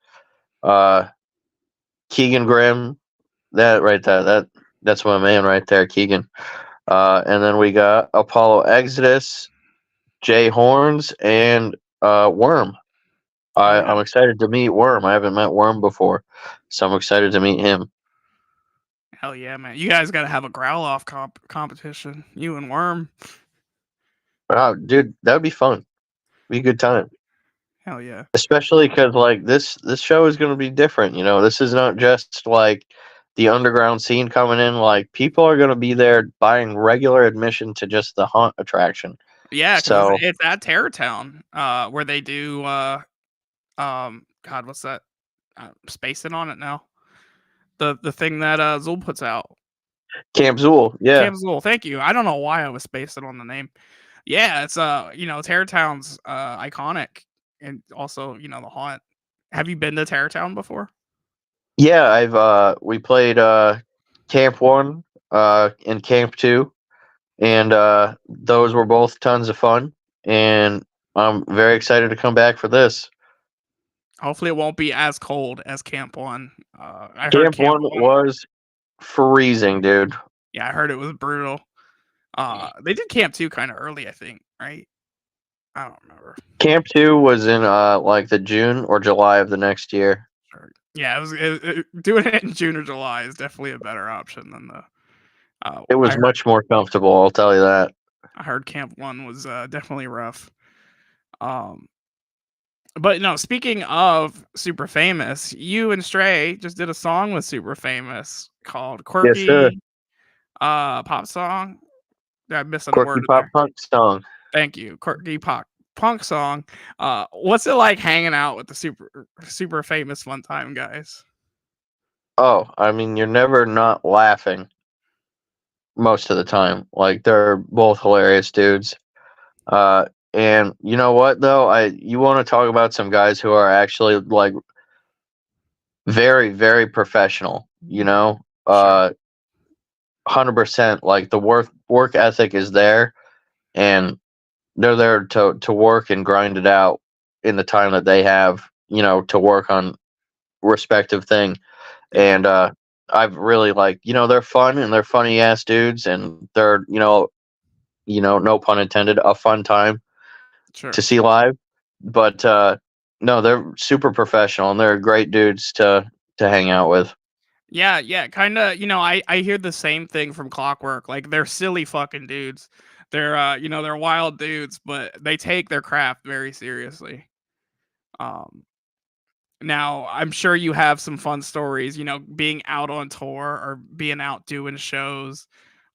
Keegan Grimm, that's my man right there, Keegan. And then we got Apollo Exodus, Jay Horns, and Worm. I'm excited to meet Worm. I haven't met Worm before, so I'm excited to meet him. Hell yeah, man! You guys got to have a growl off competition. You and Worm. Dude, that would be fun. Be a good time. Hell yeah! Especially because like this show is going to be different. This is not just like the underground scene coming in. Like people are going to be there buying regular admission to just the haunt attraction. Yeah, because So it's at Terror Town, where they do God, what's that? I'm spacing on it now. The thing that Zool puts out. Camp Zool, yeah. Camp Zool, thank you. I don't know why I was spacing on the name. Yeah, it's Terror Town's iconic, and also the haunt. Have you been to Terror Town before? Yeah, we played Camp 1 and Camp 2, and those were both tons of fun, and I'm very excited to come back for this. Hopefully it won't be as cold as Camp 1. I heard Camp 1 was freezing, dude. Yeah, I heard it was brutal. They did Camp 2 kind of early, I think, right? I don't remember. Camp 2 was in like the June or July of the next year. Sure. Yeah, doing it in June or July is definitely a better option than the. It was much more comfortable, I'll tell you that. I heard Camp 1 was definitely rough. But no, speaking of Super Famous, you and Stray just did a song with Super Famous called Quirky. Yes, pop song. Did I miss a Quirky word? pop punk song. Thank you. Quirky pop punk song. What's it like hanging out with the super famous One Time guys? Oh, I mean, you're never not laughing most of the time. Like, they're both hilarious dudes. And you know what though? You want to talk about some guys who are actually like very, very professional, you know? Sure. 100%, like the work ethic is there, and they're there to work and grind it out in the time that they have, you know, to work on respective thing. Yeah. And I've really like, you know, they're fun and they're funny ass dudes, and they're, no pun intended, a fun time Sure. to see live. But no, they're super professional and they're great dudes to hang out with. Yeah, kind of. I hear the same thing from Clockwork. Like they're silly fucking dudes. They're they're wild dudes, but they take their craft very seriously. Um, Now I'm sure you have some fun stories. Being out on tour or being out doing shows.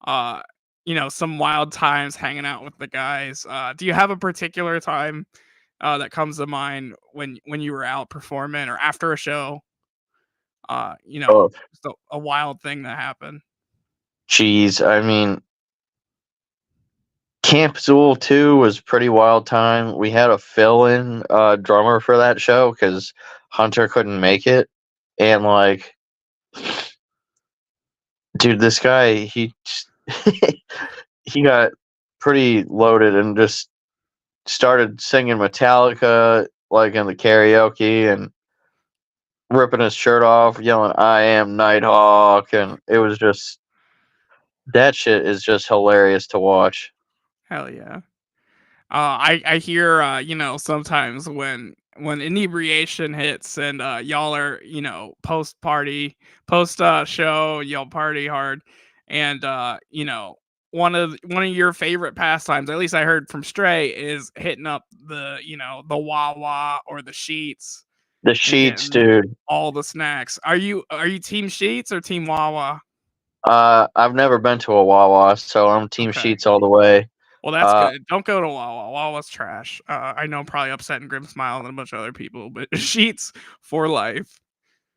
Uh, some wild times hanging out with the guys. Do you have a particular time that comes to mind when you were out performing or after a show? Oh, Just a wild thing that happened. geez, I mean, Camp Zool 2 was pretty wild time. We had a fill-in drummer for that show because Hunter couldn't make it, and like, dude, this guy he got pretty loaded and just started singing Metallica like in the karaoke and ripping his shirt off, yelling "I am Nighthawk," and it was just that shit is just hilarious to watch. Hell yeah. I hear sometimes when inebriation hits and y'all are post party post show y'all party hard and one of your favorite pastimes, at least I heard from Stray, is hitting up the Wawa or the Sheets The and Sheets, getting dude. all the snacks. Are you team Sheets or team Wawa? I've never been to a Wawa, so I'm Team Okay. Sheets all the way. Well, that's Uh, good. Don't go to Wawa. Wawa's trash. I know I'm probably upsetting Grim Smile and a bunch of other people, but Sheets for life.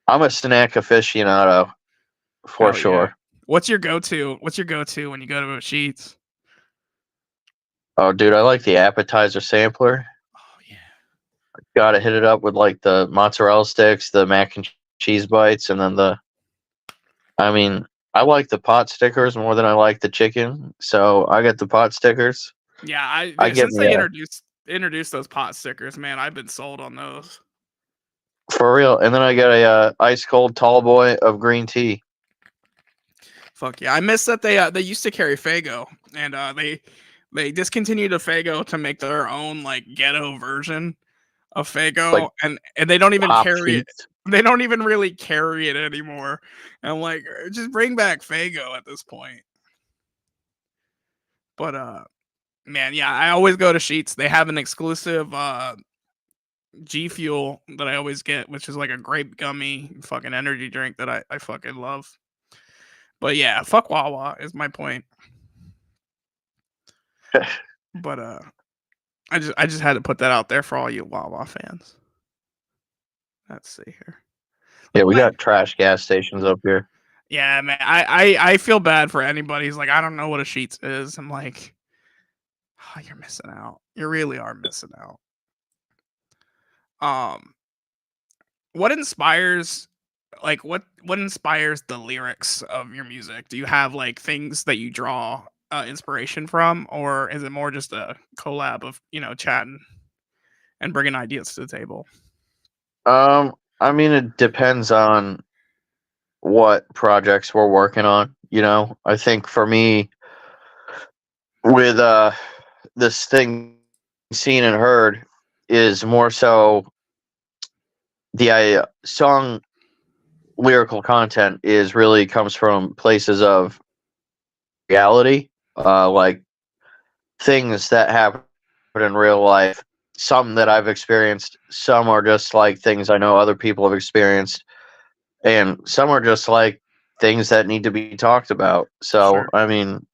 I'm a snack aficionado for Hell yeah. sure. What's your go-to? What's your go-to when you go to Sheets? Oh, dude, I like the appetizer sampler. Oh yeah. Gotta hit it up with like the mozzarella sticks, the mac and cheese bites, and then I mean, I like the pot stickers more than I like the chicken, so I get the pot stickers. Yeah, I get since they me introduced those pot stickers, man, I've been sold on those. for real, and then I get a ice cold tall boy of green tea. Fuck yeah. I miss that they used to carry Faygo and they discontinued a Faygo to make their own like ghetto version of Faygo, Like and they don't even pop carry it. sheets. They don't even really carry it anymore. And I'm like, just bring back Faygo at this point. But man, yeah, I always go to Sheets. They have an exclusive G Fuel that I always get, which is like a grape gummy fucking energy drink that I fucking love. But yeah, fuck Wawa is my point. But I just had to put that out there for all you Wawa fans. Let's see here. Yeah, we got trash gas stations up here. Yeah, man. I feel bad for anybody who's like, I don't know what a Sheets is. I'm like, oh, you're missing out. You really are missing out. What inspires what inspires the lyrics of your music? Do you have like things that you draw inspiration from, or is it more just a collab of chatting and bringing ideas to the table? I mean, it depends on what projects we're working on. I think for me, with this thing seen and heard is more so the song lyrical content is really comes from places of reality, like things that happen in real life. Some that I've experienced, some are just like things I know other people have experienced, and some are just like things that need to be talked about. So, Sure. I mean,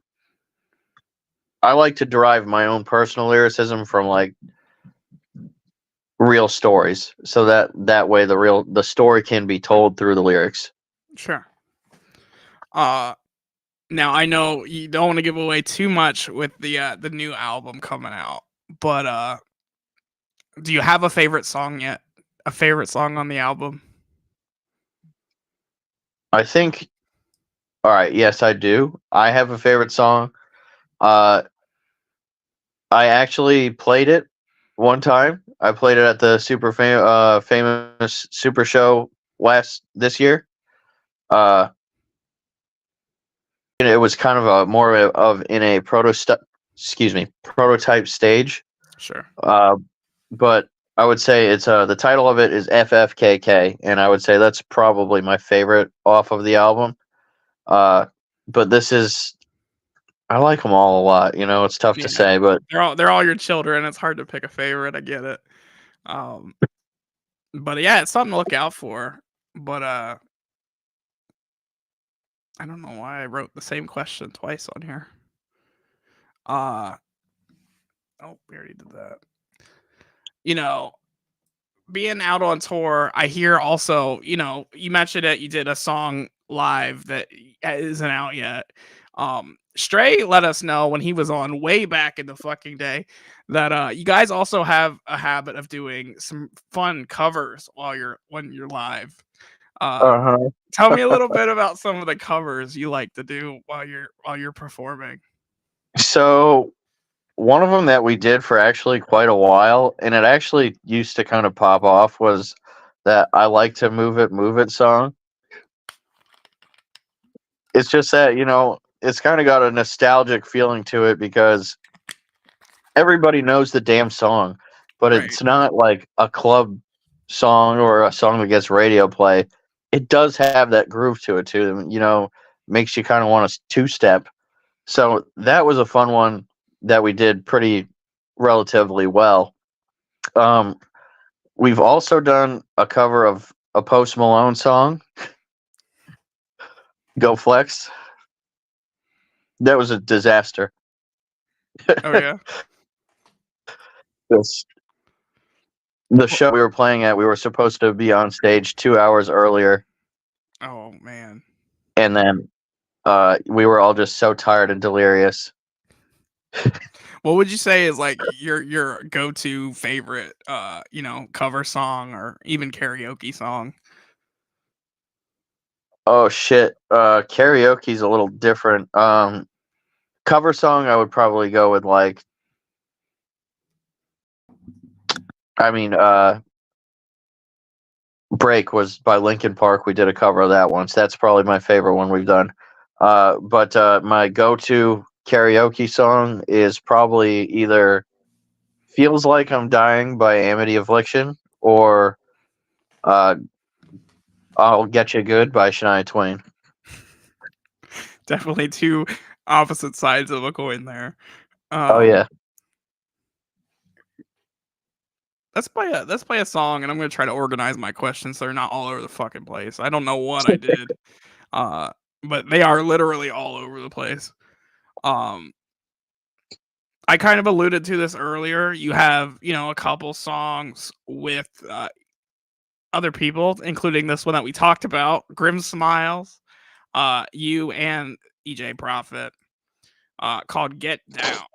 I like to derive my own personal lyricism from like real stories, so that way the story can be told through the lyrics. Sure. Now I know you don't want to give away too much with the new album coming out, but do you have a favorite song yet? A favorite song on the album? I think. All right. Yes, I do. I have a favorite song. I actually played it one time. I played it at the famous Super Show this year. It was kind of a more of in a prototype stage. Sure. But I would say it's the title of it is FFKK, and I would say that's probably my favorite off of the album. But this is, I like them all a lot. You know, it's tough to say, but they're all your children. It's hard to pick a favorite. I get it. But yeah, it's something to look out for. But I don't know why I wrote the same question twice on here. Oh, we already did that. You know, being out on tour, I hear also, you know, you mentioned it, you did a song live that isn't out yet. Stray let us know when he was on way back in the fucking day that you guys also have a habit of doing some fun covers when you're live. Tell me a little bit about some of the covers you like to do while you're performing. So one of them that we did for actually quite a while, and it actually used to kind of pop off, was that I Like to Move It song. It's just that, you know, it's kind of got a nostalgic feeling to it because everybody knows the damn song, but Right. It's not like a club song or a song that gets radio play. It does have that groove to it too, you know, makes you kind of want to two-step. So that was a fun one that we did pretty relatively well. We've also done a cover of a Post Malone song, Go Flex. That was a disaster. Oh yeah. The show we were playing at, we were supposed to be on stage 2 hours earlier. Oh man. And then we were all just so tired and delirious. What would you say is like your go-to favorite you know, cover song or even karaoke song? Oh shit. Karaoke's a little different. Cover song I would probably go with Break was by Linkin Park. We did a cover of that once. That's probably my favorite one we've done. But my go-to karaoke song is probably either Feels Like I'm Dying by Amity Affliction or I'll Get You Good by Shania Twain. Definitely two opposite sides of a coin there. Oh yeah. Let's play a song, and I'm gonna try to organize my questions so they're not all over the fucking place. I don't know what I did, but they are literally all over the place. I kind of alluded to this earlier. You have, you know, a couple songs with other people, including this one that we talked about, Grim Smilezz, you and EJ Prophet, called Get Down.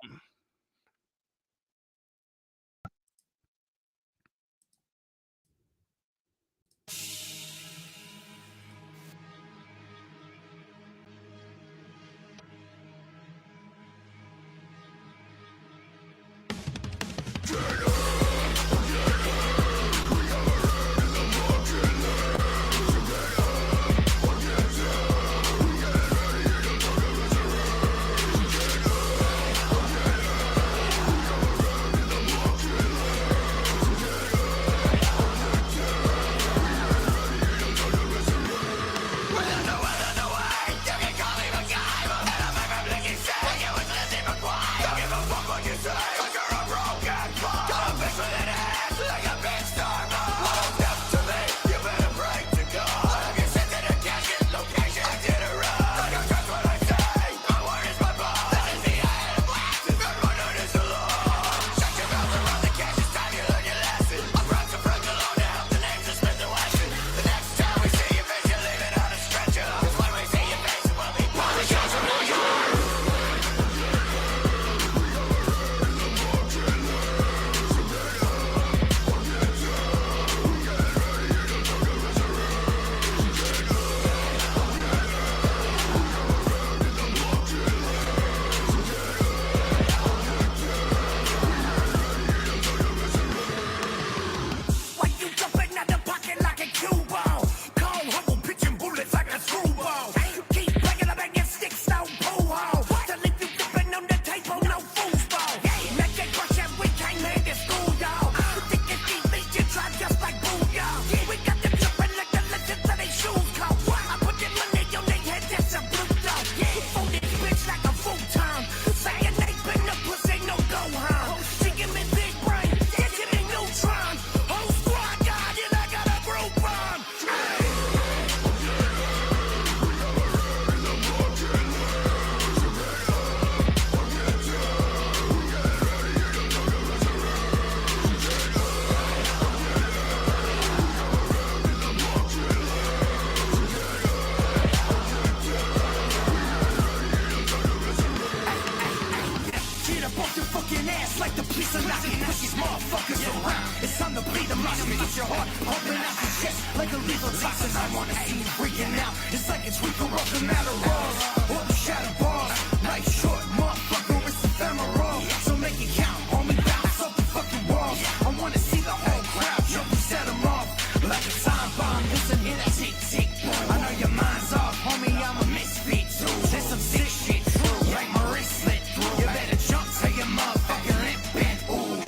your heart, pumping out your chest like a lethal toxin. I wanna see you freaking out. It's like it's weaker off the matter of or the shadow bars. Life short, motherfucker, it's ephemeral. So make it count, homie, bounce up the fucking walls. I wanna see the whole crowd jump and set them off like a time bomb. Listen, in a tick tick. I know your mind's off, homie. I'm a misfit too. There's some sick shit true, like my wrist slit through. You better jump till your motherfucking lip bent. Ooh.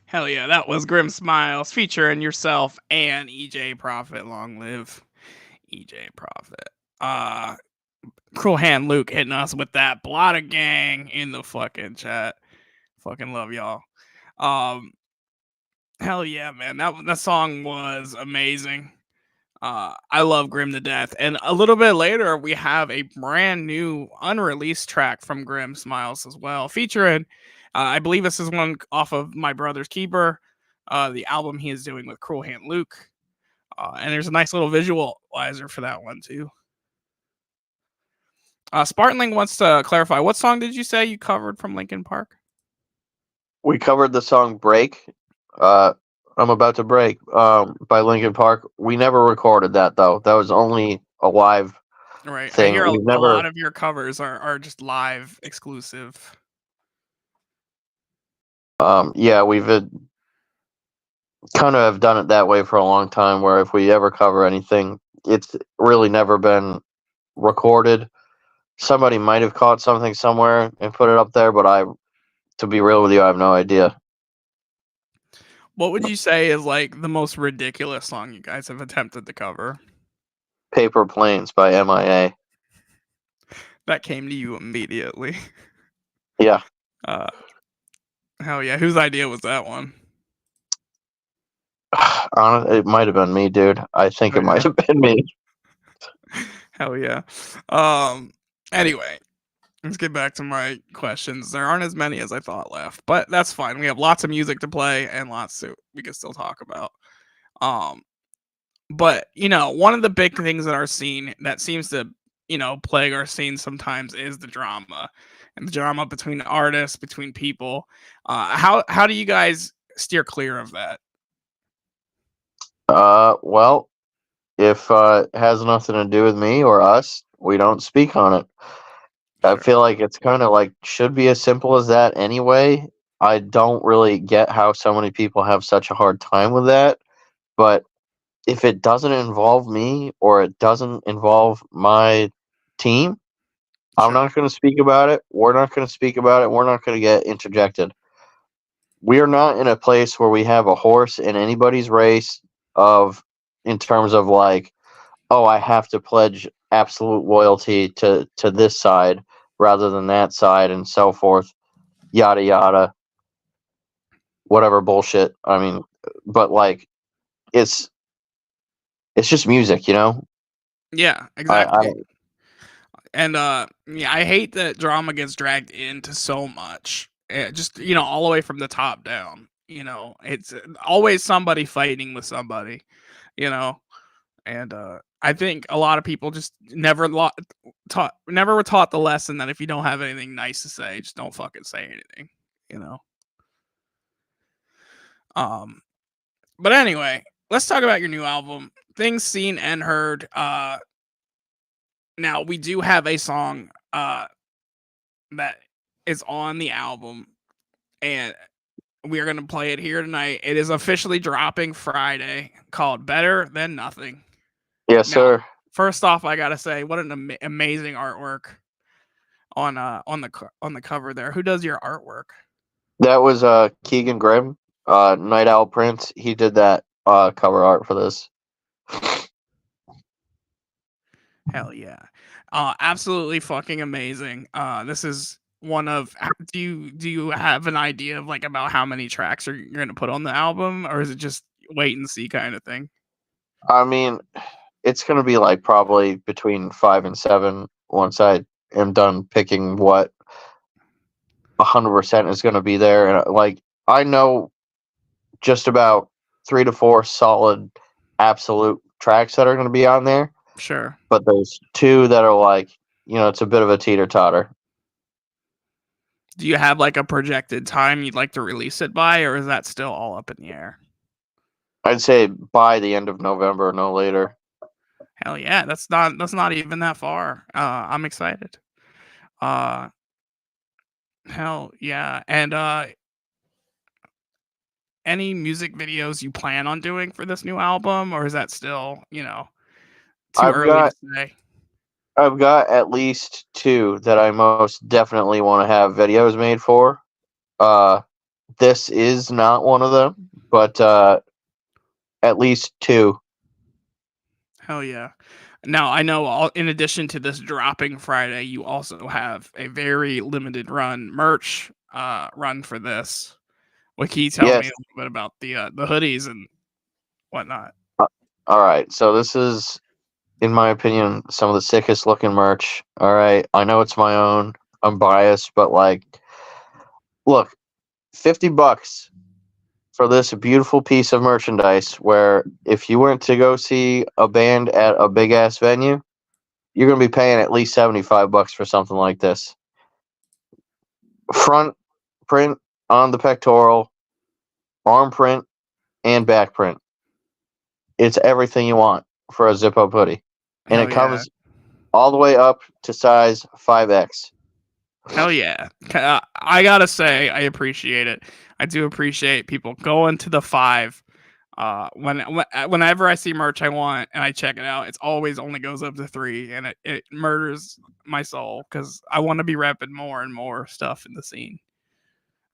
Hell yeah, that was Grim Smiles featuring yourself and EJ Prophet. Long live EJ Prophet. Krul Hand Luke hitting us with that Blotter Gang in the fucking chat. Fucking love y'all. Hell yeah, man. That song was amazing. I love Grim to death. And a little bit later, we have a brand new unreleased track from Grim Smiles as well, featuring, I believe this is one off of My Brother's Keeper, the album he is doing with Krul Hand Luke. And there's a nice little visualizer for that one too. Spartanling wants to clarify, what song did you say you covered from Linkin Park? We covered the song "Break." I'm About to Break by Linkin Park. We never recorded that though. That was only a live Right. thing. I hear a We've never. lot of your covers are just live exclusive. Yeah, we've kind of have done it that way for a long time. Where if we ever cover anything, it's really never been recorded. Somebody might have caught something somewhere and put it up there, but to be real with you, I have no idea. What would you say is like the most ridiculous song you guys have attempted to cover? Paper Planes by MIA. That came to you immediately. Yeah. Hell yeah. Whose idea was that one? It might have been me, dude. I think it might have been me. Hell yeah. Anyway, let's get back to my questions. There aren't as many as I thought left, but that's fine. We have lots of music to play and lots we can still talk about. But one of the big things in our scene that seems to plague our scene sometimes is the drama, and the drama between artists, between people. How do you guys steer clear of that? Well, if it has nothing to do with me or us, we don't speak on it. I feel like it's kind of like should be as simple as that anyway. I don't really get how so many people have such a hard time with that. But if it doesn't involve me or it doesn't involve my team, I'm not going to speak about it. We're not going to speak about it. We're not going to get interjected. We are not in a place where we have a horse in anybody's race in terms of like, oh, I have to pledge absolute loyalty to this side rather than that side and so forth, yada yada, whatever bullshit. I mean, but like, it's just music, Yeah, exactly. I hate that drama gets dragged into so much. Just all the way from the top down. It's always somebody fighting with somebody. And I think a lot of people just never were taught the lesson that if you don't have anything nice to say, just don't fucking say anything. But anyway, let's talk about your new album, Things Seen and Heard. Now we do have a song that is on the album, and we are going to play it here tonight. It is officially dropping Friday, called Better Than Nothing. Yes, sir. First off, I gotta say, what an amazing artwork on the cover there. Who does your artwork? That was Keegan Grimm. Night Owl Prince. He did that cover art for this. Hell yeah. Absolutely fucking amazing. This is one of do you have an idea of like about how many tracks you're gonna put on the album, or is it just wait and see kind of thing? I mean, it's gonna be like probably between 5 and 7 once I am done picking what 100% is gonna be there, and like I know just about 3 to 4 solid absolute tracks that are gonna be on there. Sure. But there's 2 that are like, it's a bit of a teeter-totter. Do you have like a projected time you'd like to release it by, or is that still all up in the air? I'd say by the end of November, no later. Hell yeah, that's not even that far. I'm excited. Hell yeah. And any music videos you plan on doing for this new album, or is that still, too early to say? I've got at least 2 that I most definitely want to have videos made for. This is not one of them, but at least 2. Hell yeah. Now, I know in addition to this dropping Friday, you also have a very limited run merch run for this. What can you tell me a little bit about the hoodies and whatnot? All right, so this is, in my opinion, some of the sickest looking merch. All right, I know it's my own. I'm biased, but like, look, $50 for this beautiful piece of merchandise. Where if you went to go see a band at a big ass venue, you're gonna be paying at least $75 for something like this. Front print on the pectoral, arm print, and back print. It's everything you want for a zip-up hoodie. And Hell it comes all the way up to size 5X. Hell yeah. I gotta say, I appreciate it. I do appreciate people going to the 5. Whenever I see merch I want and I check it out, it's always only goes up to 3, and it murders my soul because I want to be repping more and more stuff in the scene.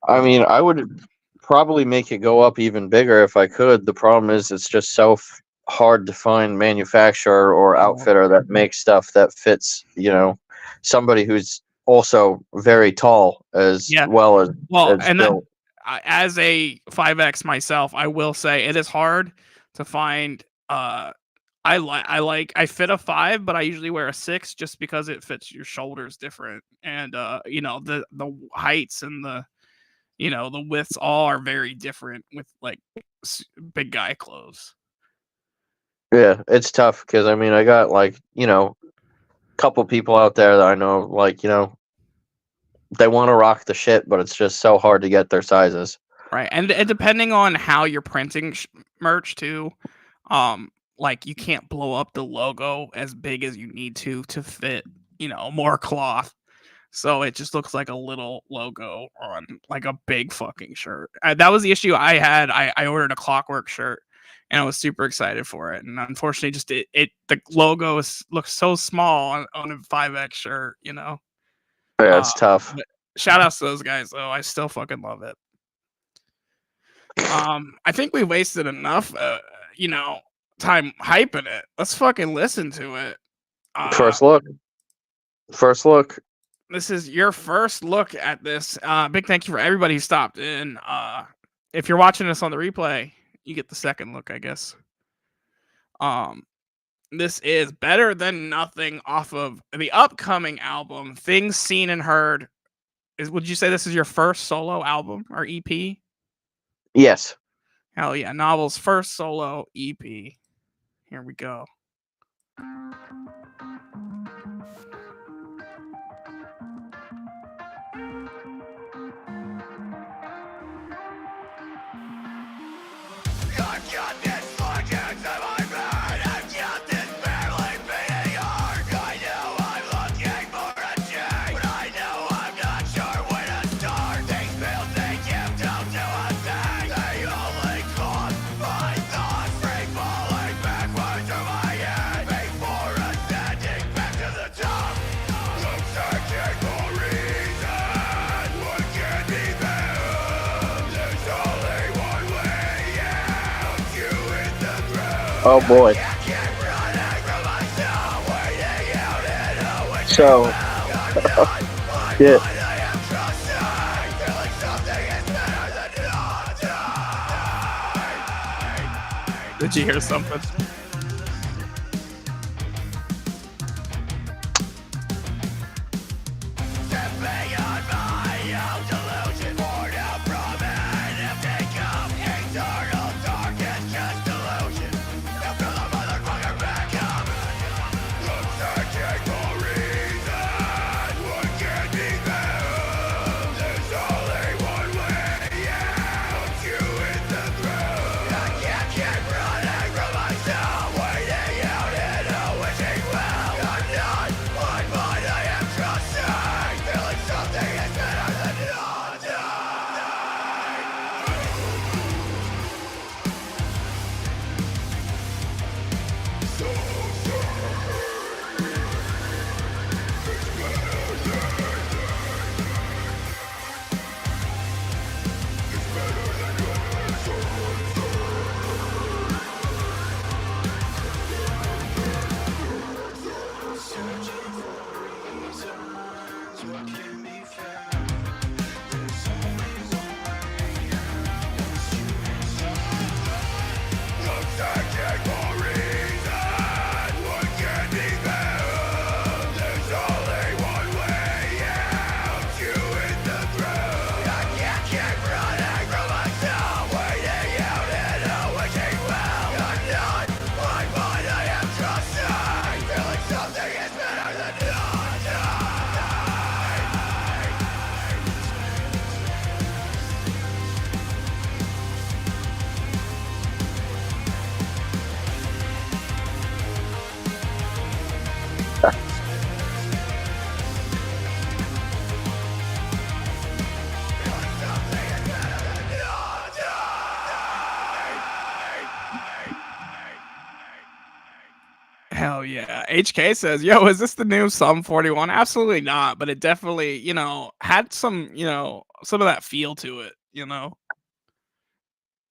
I mean, I would probably make it go up even bigger if I could. The problem is it's just so hard to find manufacturer or outfitter that makes stuff that fits, somebody who's also very tall as well as and built. As a 5X myself, I will say it is hard to find. I fit a 5, but I usually wear a 6 just because it fits your shoulders different, and the heights and the widths all are very different with like big guy clothes. Yeah, it's tough because I mean I got like couple people out there that I know like they want to rock the shit, but it's just so hard to get their sizes. Right, and depending on how you're printing merch too, like you can't blow up the logo as big as you need to fit, more cloth. So it just looks like a little logo on like a big fucking shirt. That was the issue I had. I ordered a Clockwork shirt and I was super excited for it. And unfortunately, just the logo looks so small on a 5X shirt, Yeah, it's tough. Shout outs to those guys though. I still fucking love it. I think we wasted enough, time hyping it. Let's fucking listen to it. First look. This is your first look at this. Big thank you for everybody who stopped in. If you're watching this on the replay, you get the second look, I guess. This is Better Than Nothing off of the upcoming album, Things Seen and Heard. Would you say this is your first solo album or EP? Yes. Hell yeah. NOVLS' first solo EP. Here we go. Backwards through my head, before ascending back to the top. Oh boy. So, yeah. Did you hear something? Hell yeah. HK says, yo, is this the new Sum 41? Absolutely not, but it definitely, had some, some of that feel to it, You look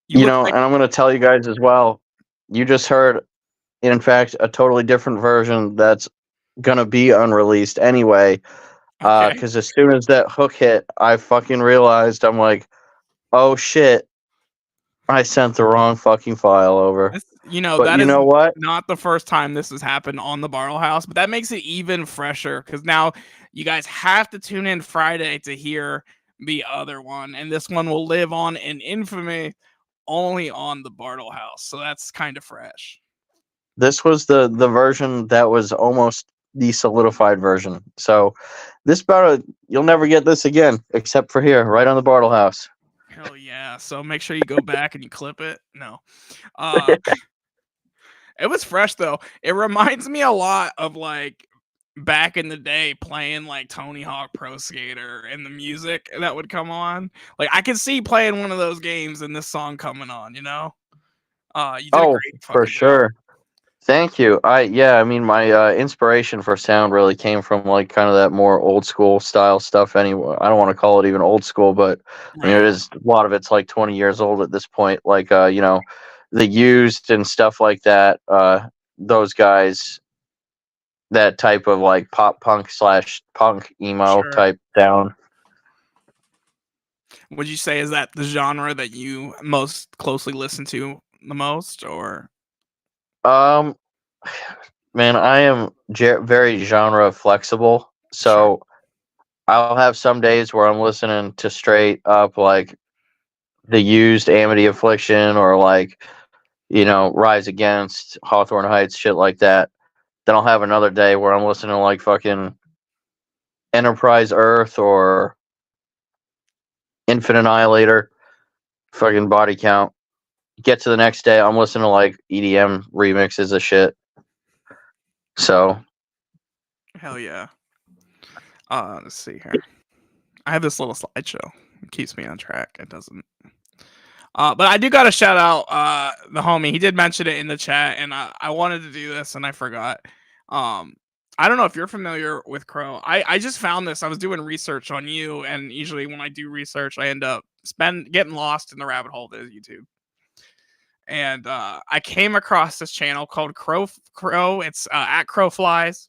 like And I'm going to tell you guys as well, you just heard, in fact, a totally different version that's going to be unreleased anyway. okay. Because as soon as that hook hit, I fucking realized, I'm like, oh shit, I sent the wrong fucking file over. This, But that you is know what? not the first time this has happened on the Bartlehouse, but that makes it even fresher because now you guys have to tune in Friday to hear the other one, and this one will live on in infamy only on the Bartlehouse. So that's kind of fresh. This was the version that was almost the solidified version. So this battle, you'll never get this again, except for here, right on the Bartlehouse. Hell yeah. So make sure you go back and you clip it. No. It was fresh though. It reminds me a lot of like back in the day playing like Tony Hawk Pro Skater and the music that would come on. Like I could see playing one of those games and this song coming on, You did a great for fucking sure. job. Thank you. I mean, my inspiration for sound really came from like kind of that more old school style stuff. Anyway, I don't want to call it even old school, but I mean, it is a lot of it's like 20 years old at this point. Like, the Used and stuff like that. Those guys, that type of like pop punk / punk emo Sure. type sound. Would you say is that the genre that you most closely listen to the most, or? Man, I am very genre flexible, so I'll have some days where I'm listening to straight up like the Used, Amity Affliction, or like Rise Against, Hawthorne Heights, shit like that. Then I'll have another day where I'm listening to like fucking Enterprise Earth or Infinite Annihilator, fucking Body Count. Get to the next day, I'm listening to like EDM remixes of shit. So Hell yeah. Let's see here. I have this little slideshow. It keeps me on track. It doesn't. But I do got to shout out the homie. He did mention it in the chat, and I wanted to do this, and I forgot. I don't know if you're familiar with Krul. I just found this. I was doing research on you, and usually when I do research, I end up getting lost in the rabbit hole that is YouTube. and I came across this channel called Crow. It's at Crow Flies.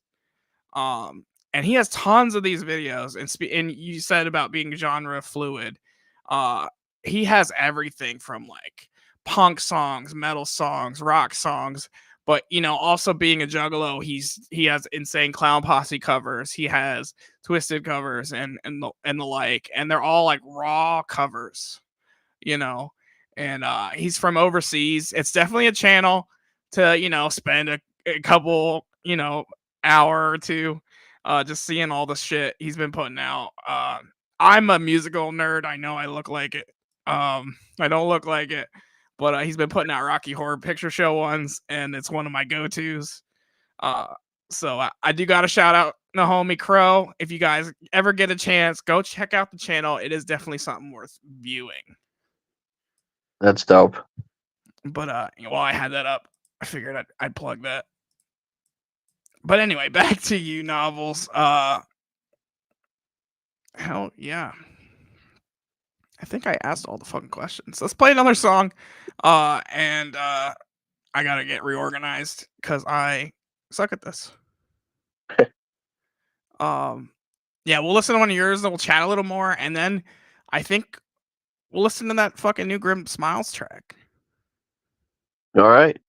And he has tons of these videos. And you said about being genre fluid. He has everything from like punk songs, metal songs, rock songs. But also being a juggalo, he has Insane Clown Posse covers. He has Twisted covers and the like, and they're all like raw covers, And he's from overseas. It's definitely a channel to spend a couple hour or two just seeing all the shit he's been putting out. I'm a musical nerd. I know I look like it. I don't look like it. But he's been putting out Rocky Horror Picture Show ones, and it's one of my go-tos. So I do got to shout out the homie Crow. If you guys ever get a chance, go check out the channel. It is definitely something worth viewing. That's dope. But while I had that up, I figured I'd plug that. But anyway, back to you, Novels. Hell yeah. I think I asked all the fucking questions. Let's play another song. And I gotta get reorganized because I suck at this. Yeah, we'll listen to one of yours, then we'll chat a little more, and then I think we'll listen to that fucking new Grim Smilezz track. All right.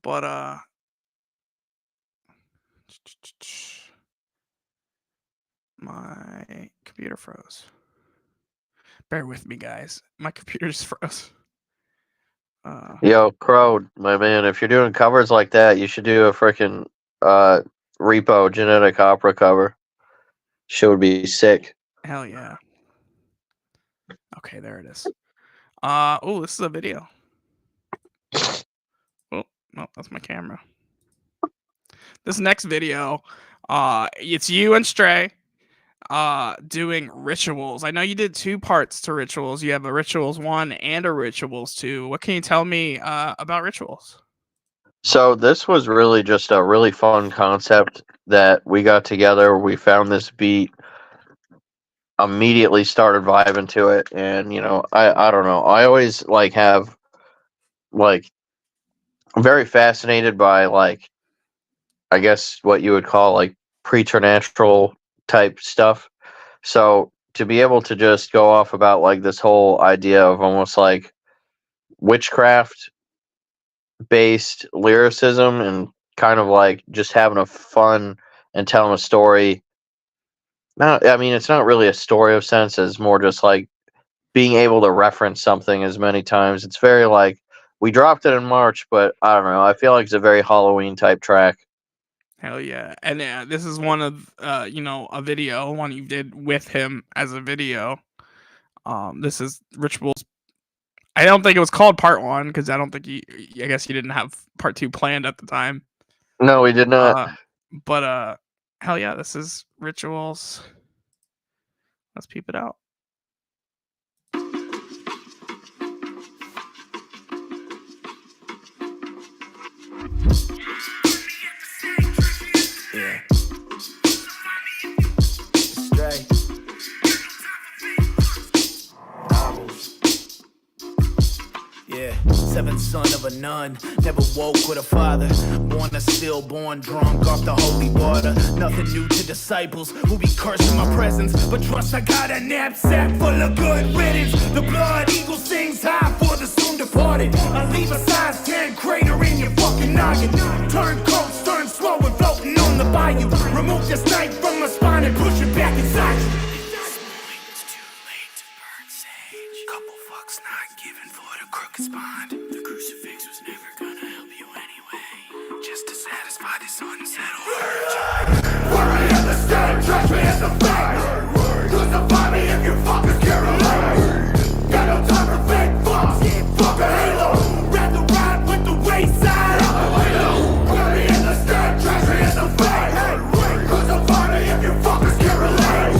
But my computer froze. Bear with me, guys. My computer just froze. Yo, Crow, my man, if you're doing covers like that, you should do a freaking Repo Genetic Opera cover. Shit would be sick. Hell yeah. Okay, there it is. Oh, this is a video. Oh, no, that's my camera. This next video, it's you and Stray doing Rituals. I know you did 2 parts to Rituals. You have a Rituals 1 and a Rituals 2. What can you tell me about Rituals? So this was really just a really fun concept that we got together. We found this beat, immediately started vibing to it, and I don't know. I always have very fascinated by I guess what you would call preternatural type stuff. So to be able to just go off about this whole idea of almost witchcraft based lyricism and kind of just having a fun and telling a story. It's not really a story of sense, as more just being able to reference something as many times. It's very we dropped it in March, but I don't know. I feel like it's a very Halloween type track. Hell yeah. And this is one of, a video, one you did with him as a video. This is Rituals. I don't think it was called part 1 because I don't think I guess you didn't have part 2 planned at the time. No, we did not. But hell yeah, this is Rituals. Let's peep it out. Yeah. Stray. Yeah, 7th son of a nun, never woke with a father. Born a stillborn, drunk off the holy water. Nothing new to disciples who be cursing my presence, but trust I got a knapsack full of good riddance. The blood eagle sings high for the soon departed. I leave a size 10 crater in your fucking noggin. Turn cold, stern slow and floating on the bayou. Remove this knife from my spine and push it back inside you. Spine. The crucifix was never gonna help you anyway. Just to satisfy this unsettled urge. Worry at the stand, trash me at the fake. Crucify me if you fuckers care alone. Got no time for fake fucks. Fuck a halo. Rather ride with the wayside. Worry at the stand, trash me at the fake. Crucify me if you fuckers care alone.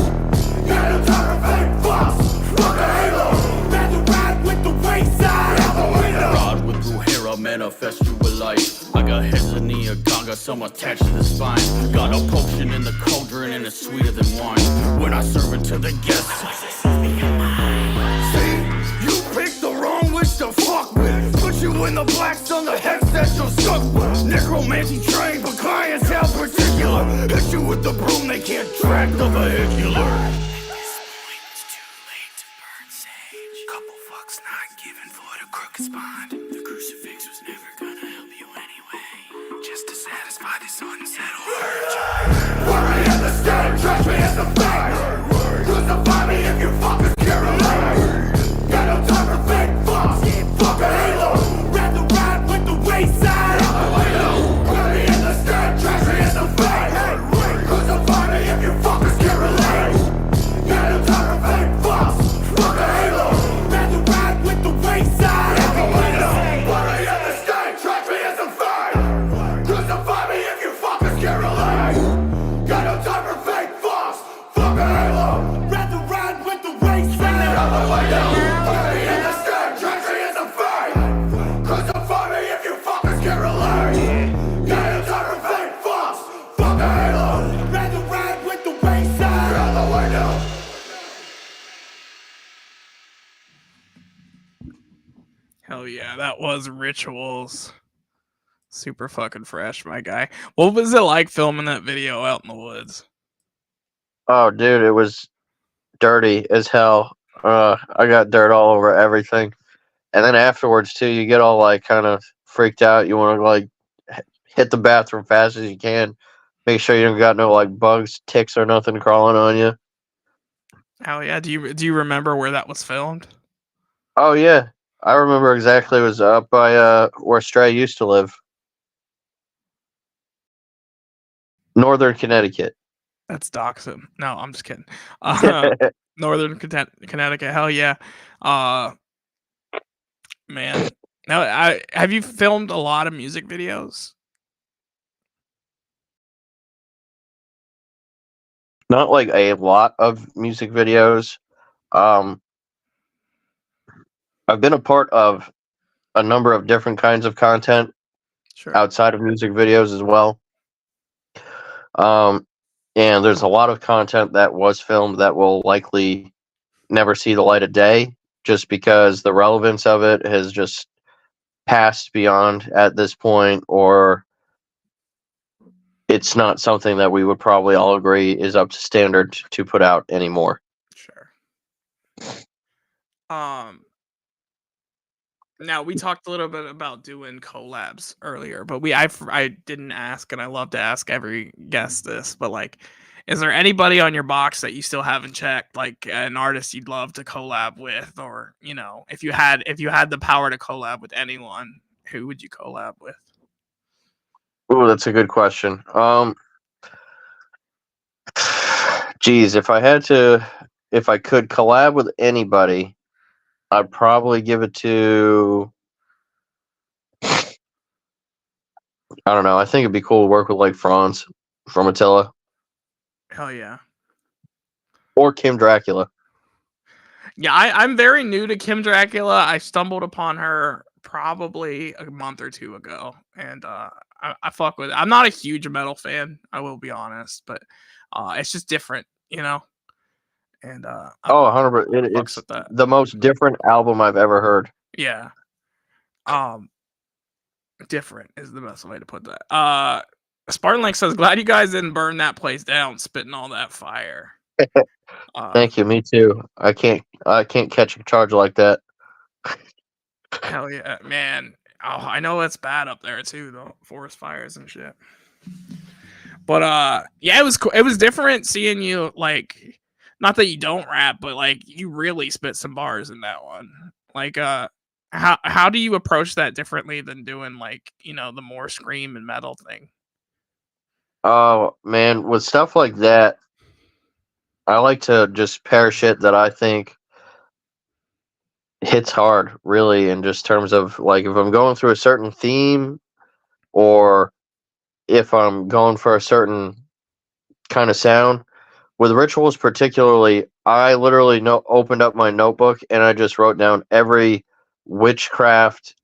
Got no time for fake fucks. Fuck a halo. Rather ride with the wayside. Manifest you with life. I got heads in the Aganga, some attached to the spine. Got a potion in the cauldron and it's sweeter than wine. When I serve it to the guests, see, you picked the wrong witch to fuck with. Put you you in the blacks on the headset, you'll suck. Necromancy trained, but clientele particular. Hit you with the broom, they can't track the vehicular. At this point, it's too late to burn sage. Couple fucks not given for the crooked spine. The crucifix was never gonna help you anyway. Just to satisfy this unsettled urge. Worry in the state, trash me as the fake. Crucify me if you fuckers care alone. Got no time for fake fucks. Fuck a halo. Rather ride with the wayside. Worry in the state, trash me as the fake. Crucify me if you fuckers care alone. Got no time for fake fucks. Fuck a halo. Rather ride with the wayside. Worry in the state, trash me as the fake. Crucify me if you fuckers care alone. Got no time for fake fucks. Fuck a halo. Rather ride with the wayside. Worry in the state, trash me as the fake. Crucify me if you fuckers care alone. Got no time for fake fucks. Fuck a halo. Rather ride with the wayside. Out the window. Hell yeah, that was Rituals. Super fucking fresh, my guy. What was it like filming that video out in the woods? Oh, dude, it was dirty as hell. I got dirt all over everything. And then afterwards, too, you get all, like, kind of freaked out. You want to, like, hit the bathroom fast as you can. Make sure you don't got no, like, bugs, ticks, or nothing crawling on you. Hell yeah. Do you remember where that was filmed? Oh, yeah. I remember exactly. It was up by where Stray used to live. Northern Connecticut. That's doxing. No, I'm just kidding. Northern Connecticut. Hell yeah. Man. Now, have you filmed a lot of music videos? Not like a lot of music videos. I've been a part of a number of different kinds of content Sure. outside of music videos as well. And there's a lot of content that was filmed that will likely never see the light of day just because the relevance of it has just passed beyond at this point, or it's not something that we would probably all agree is up to standard to put out anymore. Sure. Now we talked a little bit about doing collabs earlier, but I didn't ask, and I love to ask every guest this, but like, is there anybody on your box that you still haven't checked, like an artist you'd love to collab with, or if you had the power to collab with anyone, who would you collab with? Oh, that's a good question. Geez, if I could collab with anybody, I'd probably give it to, I don't know. I think it'd be cool to work with like Franz from Attila Hell yeah. or Kim Dracula. Yeah, I'm very new to Kim Dracula. I stumbled upon her probably a month or two ago, and I fuck with it. I'm not a huge metal fan, I will be honest, but it's just different, And Oh, 100%. It's with that. the most different album I've ever heard. Yeah. Different is the best way to put that. Spartan Link says, glad you guys didn't burn that place down, spitting all that fire. Thank you. Me too. I can't catch a charge like that. Hell yeah, man. Oh, I know it's bad up there too, though. Forest fires and shit. But yeah, it was cool. It was different seeing you, like, not that you don't rap, but like you really spit some bars in that one. Like, how do you approach that differently than doing like the more scream and metal thing? Oh man, with stuff like that, I like to just pair shit that I think hits hard, really, in just terms of like if I'm going through a certain theme, or if I'm going for a certain kind of sound. With Rituals particularly, I literally opened up my notebook and I just wrote down every witchcraft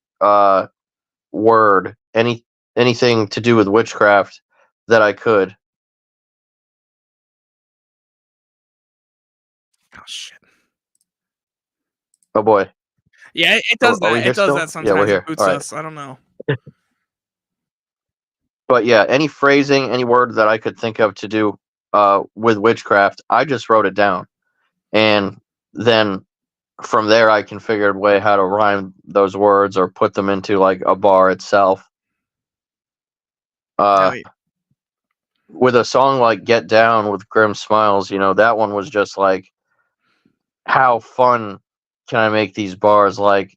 word, anything to do with witchcraft that I could. Oh shit. Oh boy. Yeah, it does Are we that. here It does still? that Yeah, sometimes. we're It here. boots All right. us. I don't know. But yeah, any phrasing, any word that I could think of to do with witchcraft, I just wrote it down, and then from there I can figure a way how to rhyme those words or put them into like a bar itself. Hell Uh, yeah. with a song like "Get Down" with Grim Smiles, that one was just like, how fun can I make these bars? Like,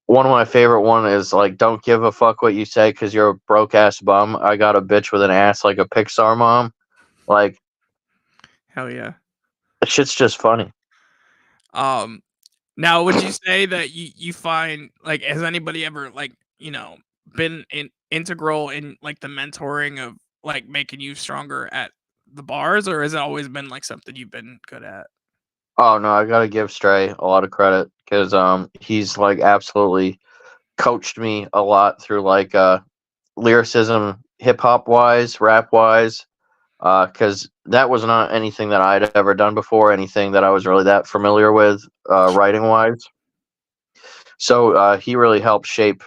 one of my favorite one is like, "Don't give a fuck what you say, 'cause you're a broke ass bum. I got a bitch with an ass like a Pixar mom." Like, Hell yeah. that shit's just funny. Now, would you say that you find, like, has anybody ever, like, been integral in, like, the mentoring of, like, making you stronger at the bars, or has it always been, like, something you've been good at? Oh no, I gotta give Stray a lot of credit because he's like absolutely coached me a lot through like lyricism, hip hop wise, rap wise. Because that was not anything that I'd ever done before, anything that I was really that familiar with writing wise. So he really helped shape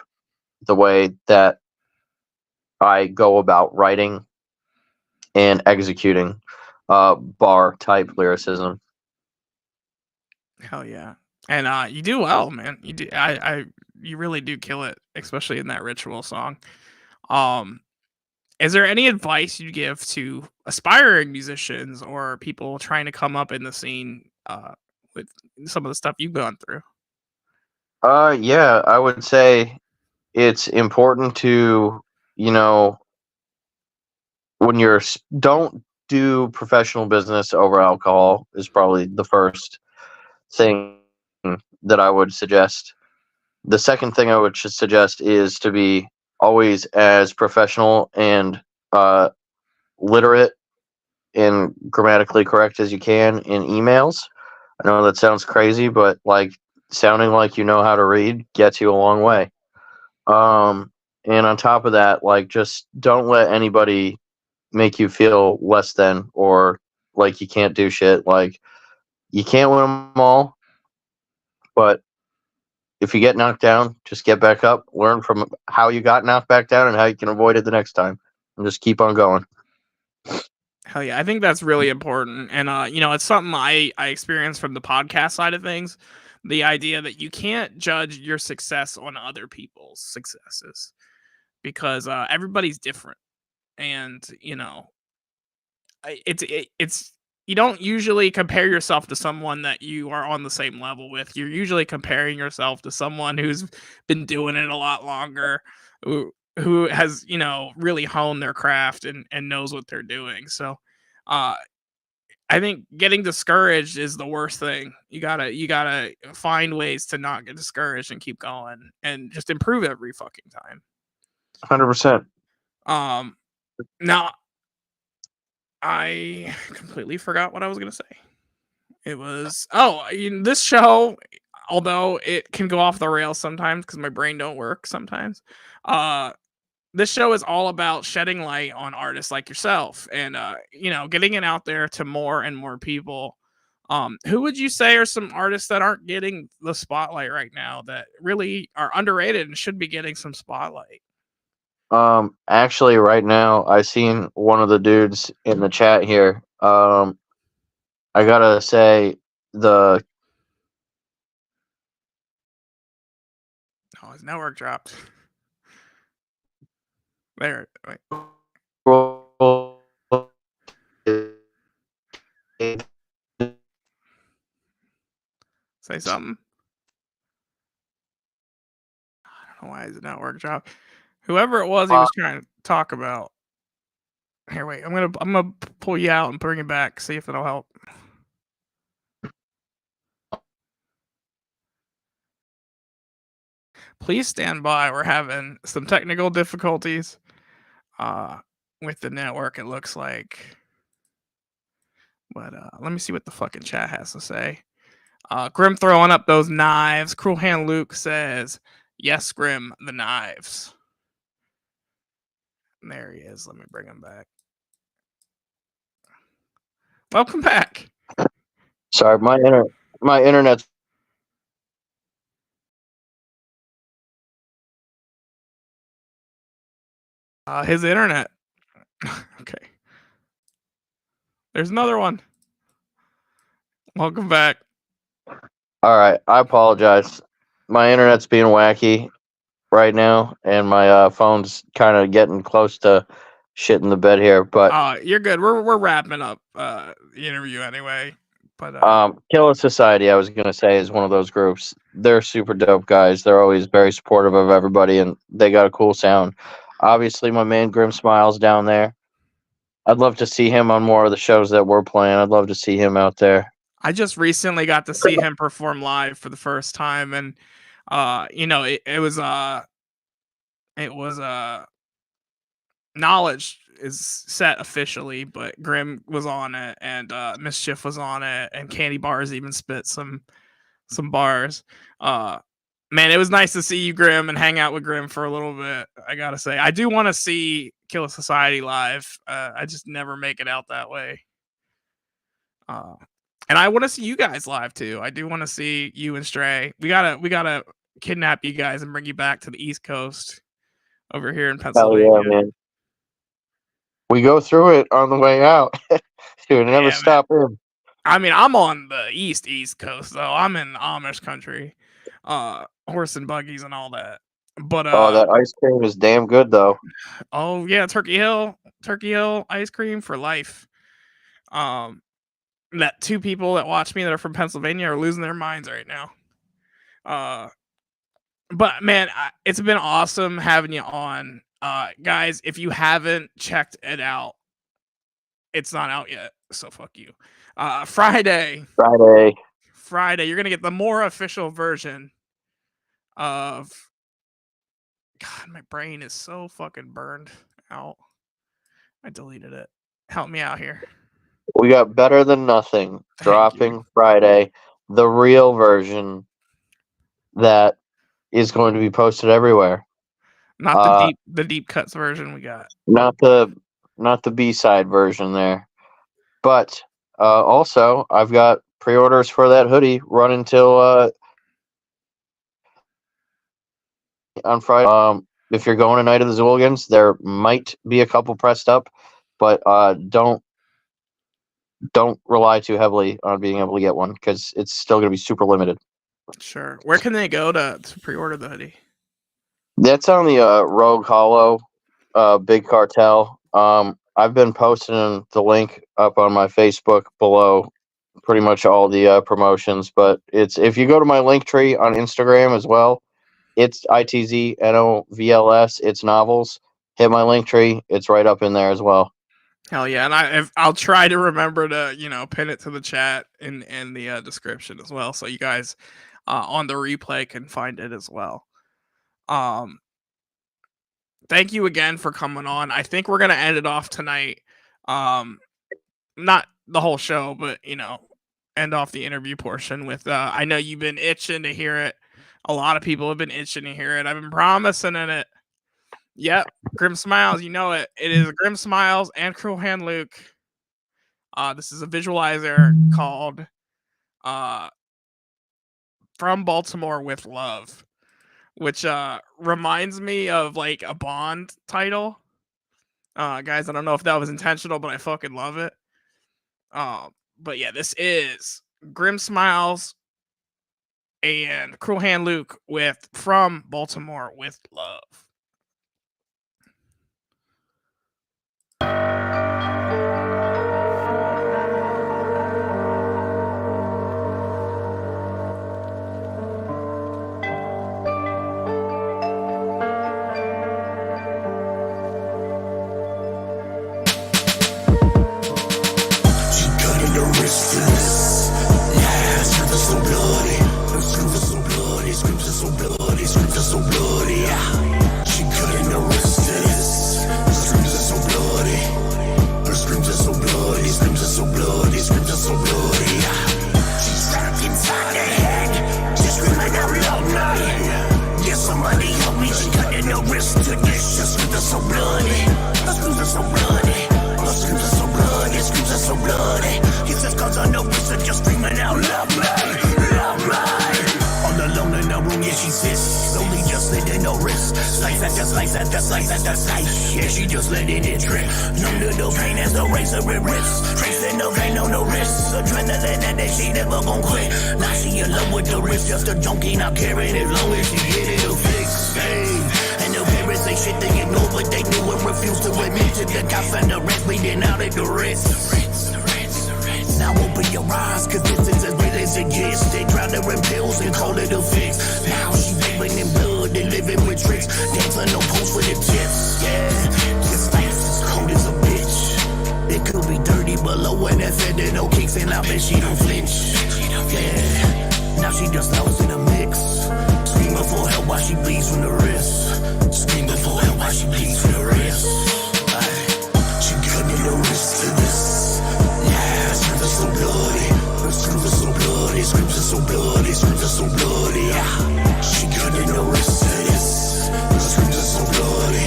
the way that I go about writing and executing bar type lyricism. Hell yeah. And, you do well, man. You do you really do kill it, especially in that Ritual song. Um, is there any advice you'd give to aspiring musicians or people trying to come up in the scene, with some of the stuff you've gone through? Yeah, I would say it's important to, you know, when don't do professional business over alcohol is probably the first thing that I would suggest. The second thing I would suggest is to be always as professional and uh, literate and grammatically correct as you can in emails. I know that sounds crazy, but like sounding like you know how to read gets you a long way. And on top of that, like just don't let anybody make you feel less than or like you can't do shit. Like you can't win them all, but if you get knocked down, just get back up, learn from how you got knocked back down and how you can avoid it the next time, and just keep on going. Hell yeah, I think that's really important, and it's something I experienced from the podcast side of things. The idea that you can't judge your success on other people's successes because everybody's different, and it's you don't usually compare yourself to someone that you are on the same level with. You're usually comparing yourself to someone who's been doing it a lot longer, who has really honed their craft and knows what they're doing. So, uh, I think getting discouraged is the worst thing. You gotta find ways to not get discouraged and keep going and just improve every fucking time. 100%. Now I completely forgot what I was gonna say. It was this show, although it can go off the rails sometimes because my brain don't work sometimes. Uh, this show is all about shedding light on artists like yourself and getting it out there to more and more people. Who would you say are some artists that aren't getting the spotlight right now that really are underrated and should be getting some spotlight? Actually, right now, I seen one of the dudes in the chat here. I gotta say, the Oh, his network dropped. There, wait. Say something. I don't know why his network dropped. Whoever it was he was trying to talk about. Here, wait. I'm gonna pull you out and bring it back. See if it'll help. Please stand by. We're having some technical difficulties with the network, it looks like. But let me see what the fucking chat has to say. Grim throwing up those knives. Cruel Hand Luke says, yes, Grim, the knives. And there he is. Let me bring him back. Welcome back. Sorry, my internet's His internet. Okay. There's another one. Welcome back. All right, I apologize. My internet's being wacky right now, and my phone's kind of getting close to shit in the bed here. But You're good. We're wrapping up the interview anyway. But Killer Society, I was gonna say, is one of those groups. They're super dope guys. They're always very supportive of everybody, and they got a cool sound. Obviously, my man Grim Smiles down there. I'd love to see him on more of the shows that we're playing. I'd love to see him out there. I just recently got to see him perform live for the first time, and it was Knowledge is set officially, but Grim was on it, and Mischief was on it, and Candy Bars even spit some bars. Man, it was nice to see you, Grim, and hang out with Grim for a little bit. I gotta say, I do want to see Killer Society live. I just never make it out that way. And I want to see you guys live too. I do want to see you and Stray. We gotta kidnap you guys and bring you back to the East Coast over here in Hell Pennsylvania. yeah, man. We go through it on the way out. Dude, never Yeah, stop in. I mean, I'm on the East Coast though. I'm in Amish country, horse and buggies and all that. But that ice cream is damn good though. oh yeah, Turkey Hill ice cream for life. That two people that watch me that are from Pennsylvania are losing their minds right now. But man, it's been awesome having you on. Guys, if you haven't checked it out, it's not out yet, so fuck you. Friday, you're gonna get the more official version of. God, my brain is so fucking burned out. I deleted it. Help me out here. We got Better Than Nothing dropping Friday, the real version that is going to be posted everywhere. Not the deep cuts version we got. Not the B-side version there. But also, I've got pre-orders for that hoodie run until on Friday. If you're going to Night of the Zooligans, there might be a couple pressed up, but don't rely too heavily on being able to get one because it's still going to be super limited. Sure. Where can they go to pre-order the hoodie? That's on the Rogue Hollow Big Cartel. I've been posting the link up on my Facebook below pretty much all the promotions, but it's if you go to my link tree on Instagram as well, it's ITZNOVLS, it's NOVLS. Hit my link tree, it's right up in there as well. Hell yeah, and I'll try to remember to pin it to the chat in the description as well, so you guys on the replay can find it as well. Thank you again for coming on. I think we're gonna end it off tonight. Not the whole show, but end off the interview portion with. I know you've been itching to hear it. A lot of people have been itching to hear it. I've been promising it. Yep, Grim Smiles, you know it. It is Grim Smiles and Krul Hand Luke. This is a visualizer called From Baltimore with Love, which reminds me of like a Bond title. Guys, I don't know if that was intentional, but I fucking love it. But yeah, this is Grim Smiles and Krul Hand Luke with From Baltimore with Love. Slice that, that's nice. Yeah, she just letting it drip. No little pain as a razor it rips. Tracing no pain, no risk. Adrenaline that she never gon' quit. Now she in love with the risk. Just a junkie, not caring as long as she get it a fix. Hey. And the parents say shit they ignore, but they knew and refused to admit to the cops and the rest bleeding out at the wrist. Now open your eyes, cause this is as real as it gets. They drown her in pills and call it a fix. Now she living in blood and living with tricks. Dancing on post with the tips. Yeah, this life is cold as a bitch. It could be dirty, but low and that fed no kicks. And I bet she don't flinch. Yeah, now she just lost in the mix. Screaming for help while she bleeds from the wrist. Screaming for help while she bleeds from the wrist. She cutting the wrist to this. Screams are so bloody, her screams are so bloody, screams are so bloody, screams are so bloody. She couldn't know wrist to this. Her screams are so bloody,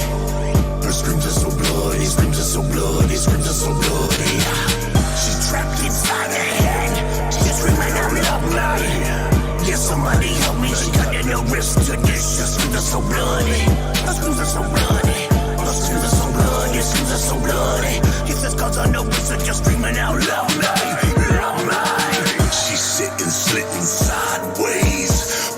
her screams are so bloody, screams are so bloody, screams are so bloody. She's trapped inside her head, she's screaming out loud. Yeah, somebody help me, she couldn't know wrist to this. Her screams are so bloody, her screams are so bloody, her screams are so bloody, screams are so bloody. It's just cause I know wrist are just screaming out loud. She's sitting, slitting sideways.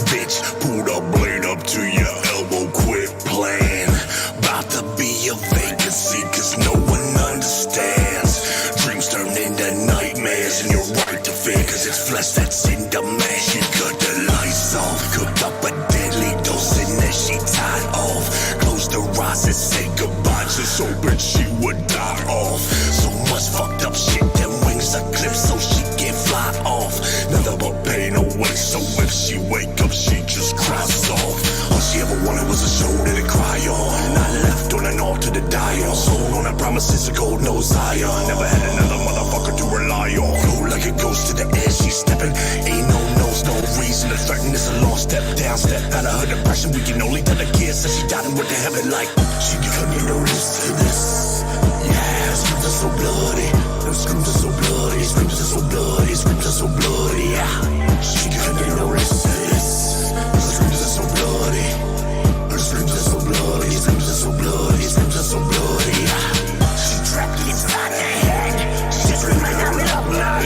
Bitch, pull the blade up to your elbow, quit playing. About to be a vacancy, cause no one understands. Dreams turn into nightmares, and you're right to fear, cause it's flesh that's in demand. She cut the lights off, cooked up a deadly dose, and then she tied off. Closed her eyes and said goodbye, just hoping she would die off. So much fucked up shit, them wings are clipped so she can't fly off. Nothing but pain away, so if she wake up, she just cries off. All she ever wanted was a shoulder to cry on. I left on an altar to die on. Sold on her promises of gold, no Zion. Never had another motherfucker to rely on. Flow like it goes to the edge, she's stepping. Ain't no nose, no reason to threaten. It's a long step down, step out of her depression. We can only tell the kids that she died and went to heaven like she couldn't notice to this. Yeah, screams are so bloody. Her screams are so bloody. Screams are so bloody. Screams are so bloody. Yeah, she couldn't notice to this. Her screams are so bloody. Her screams are so bloody. Screams are so bloody. Screams are so bloody. She trapped inside her head. She's screaming out loud.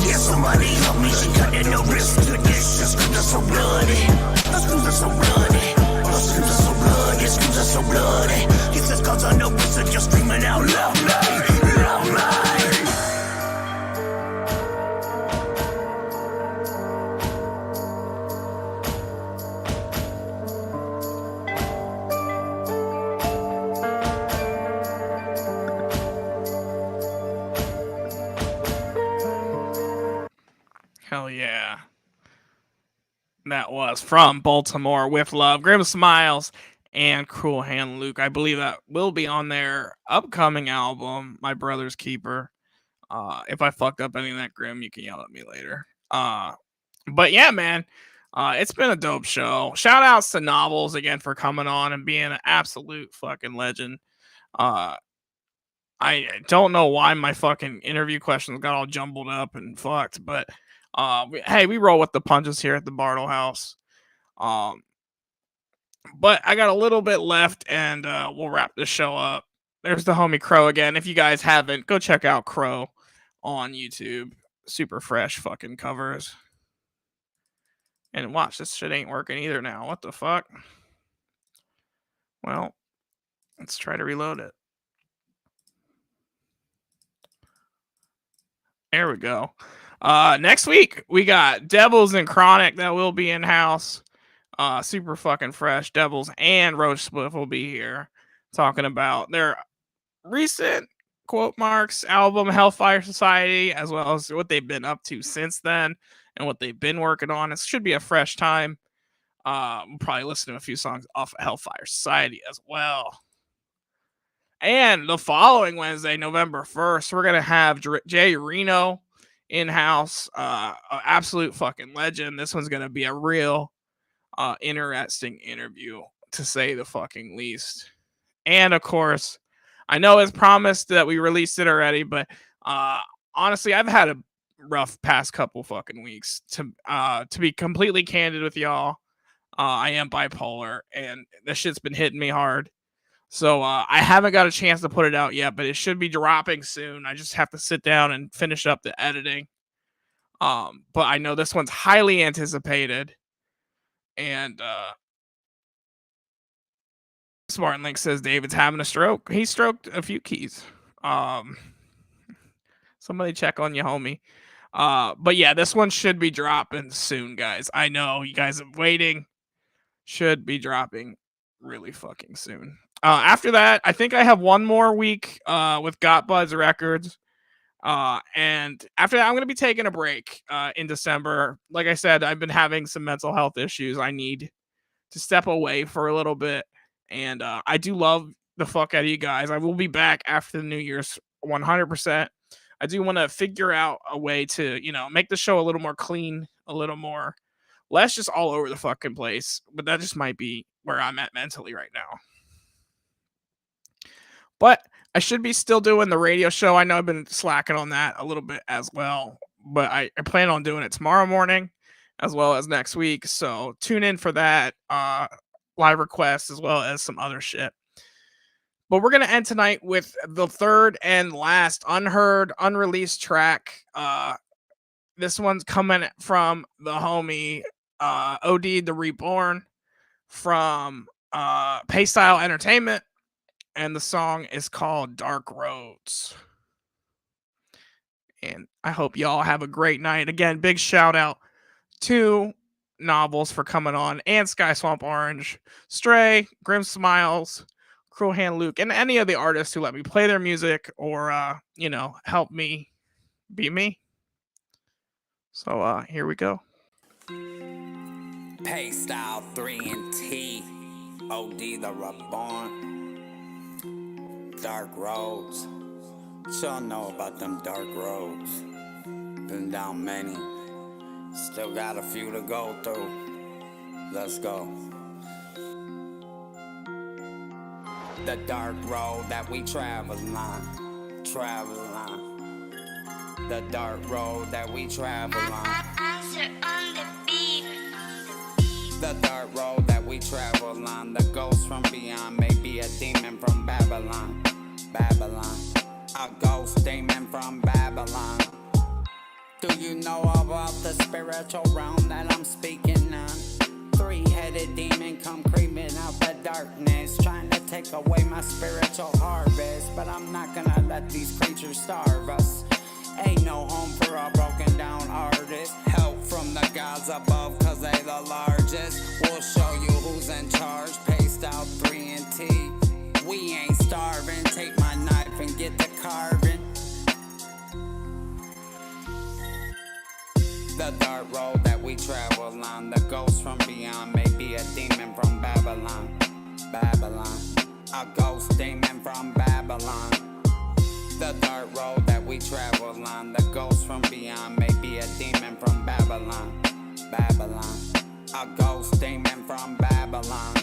Yeah, somebody help me. She couldn't notice to this. Her screams are so bloody. Her screams are so bloody. Her screams are so bloody. Screams are so bloody. It's just cause I know it's just screaming out loud. Hell yeah. That was from Baltimore with Love, Grim Smilezz, and Krul Hand Luke. I believe that will be on their upcoming album, My Brother's Keeper. If I fucked up any of that, Grim, you can yell at me later. But yeah, man, it's been a dope show. Shout outs to NOVLS again for coming on and being an absolute fucking legend. I don't know why my fucking interview questions got all jumbled up and fucked, but we roll with the punches here at the Bartlehouse. But I got a little bit left, and we'll wrap this show up. There's the homie Crow again. If you guys haven't, go check out Crow on YouTube. Super fresh fucking covers. And watch, this shit ain't working either now. What the fuck? Well, let's try to reload it. There we go. Next week, we got Devils and Chronic that will be in house. Super fucking fresh. Devils and Roach Spliff will be here talking about their recent quote marks album Hellfire Society, as well as what they've been up to since then and what they've been working on. It should be a fresh time. We'll probably listen to a few songs off of Hellfire Society as well. And the following Wednesday, November 1st, we're going to have Jay Reno in-house. Absolute fucking legend. This one's going to be a real interesting interview, to say the fucking least. And, of course, I know it's promised that we released it already, but honestly, I've had a rough past couple fucking weeks. To be completely candid with y'all, I am bipolar, and this shit's been hitting me hard. So I haven't got a chance to put it out yet, but it should be dropping soon. I just have to sit down and finish up the editing. But I know this one's highly anticipated. And Spartan Link says David's having a stroke. He stroked a few keys. Somebody check on you, homie. But yeah, this one should be dropping soon, guys. I know you guys are waiting. Should be dropping really fucking soon. After that, I think I have one more week with Got Buds Records. And after that, I'm going to be taking a break in December. Like I said, I've been having some mental health issues. I need to step away for a little bit. And I do love the fuck out of you guys. I will be back after the New Year's 100%. I do want to figure out a way to, make the show a little more clean, a little more less just all over the fucking place. But that just might be where I'm at mentally right now. But I should be still doing the radio show. I know I've been slacking on that a little bit as well. But I plan on doing it tomorrow morning as well as next week. So tune in for that live requests as well as some other shit. But we're going to end tonight with the third and last unheard, unreleased track. This one's coming from the homie OD the Reborn from Paystyle Entertainment. And the song is called Dark Roads. And I hope y'all have a great night. Again, big shout out to NOVLS for coming on, and Sky Swamp Orange, Stray, Grim Smiles, Krul Hand Luke, and any of the artists who let me play their music or, help me be me. So here we go. Paystyle 3 and T, OD the Reborn. Dark roads, y'all know about them dark roads. Been down many, still got a few to go through. Let's go. The dark road that we travel on. The dark road that we travel on. The dark road that we travel on. The ghost from beyond, maybe a demon from Babylon. A ghost demon from Babylon. Do you know about the spiritual realm that I'm speaking on? Three-headed demon come creeping out the darkness, trying to take away my spiritual harvest. But I'm not gonna let these creatures starve us. Ain't no home for a broken down artist. Help from the gods above, cause they the largest. We'll show you who's in charge. Paystyle 3 and T. We ain't starving. Take my knife and get the carving. The dark road that we travel on. The ghost from beyond, maybe a demon from Babylon. A ghost demon from Babylon. The dark road that we travel on. The ghost from beyond, maybe a demon from Babylon. A ghost demon from Babylon.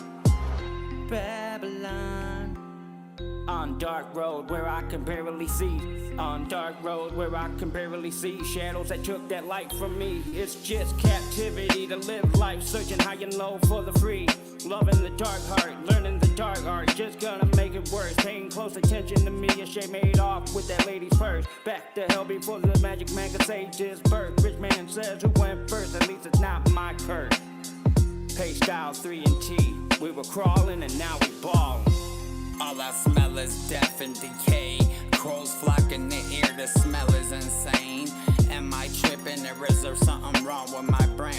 On dark road where I can barely see. On dark road where I can barely see. Shadows that took that light from me. It's just captivity to live life, searching high and low for the free. Loving the dark heart, learning the dark art, just gonna make it worse. Paying close attention to me as Shay made off with that lady's purse. Back to hell before the magic man could say his birth. Rich man says who went first, at least it's not my curse. Paystyle 3 and T, we were crawling and now we ballin'. All I smell is death and decay. Crows flock in the ear, the smell is insane. Am I tripping or is there something wrong with my brain?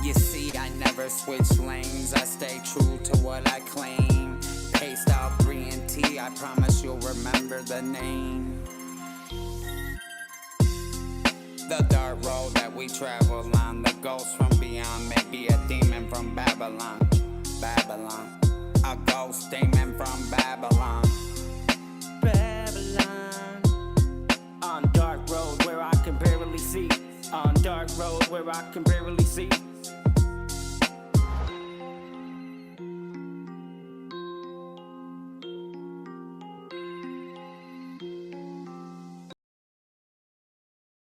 You see, I never switch lanes. I stay true to what I claim. Paystyle 3 and T, I promise you'll remember the name. The dark road that we travel on. The ghost from beyond, maybe a demon from Babylon. A ghost demon from Babylon. On dark road where I can barely see. On dark road where I can barely see.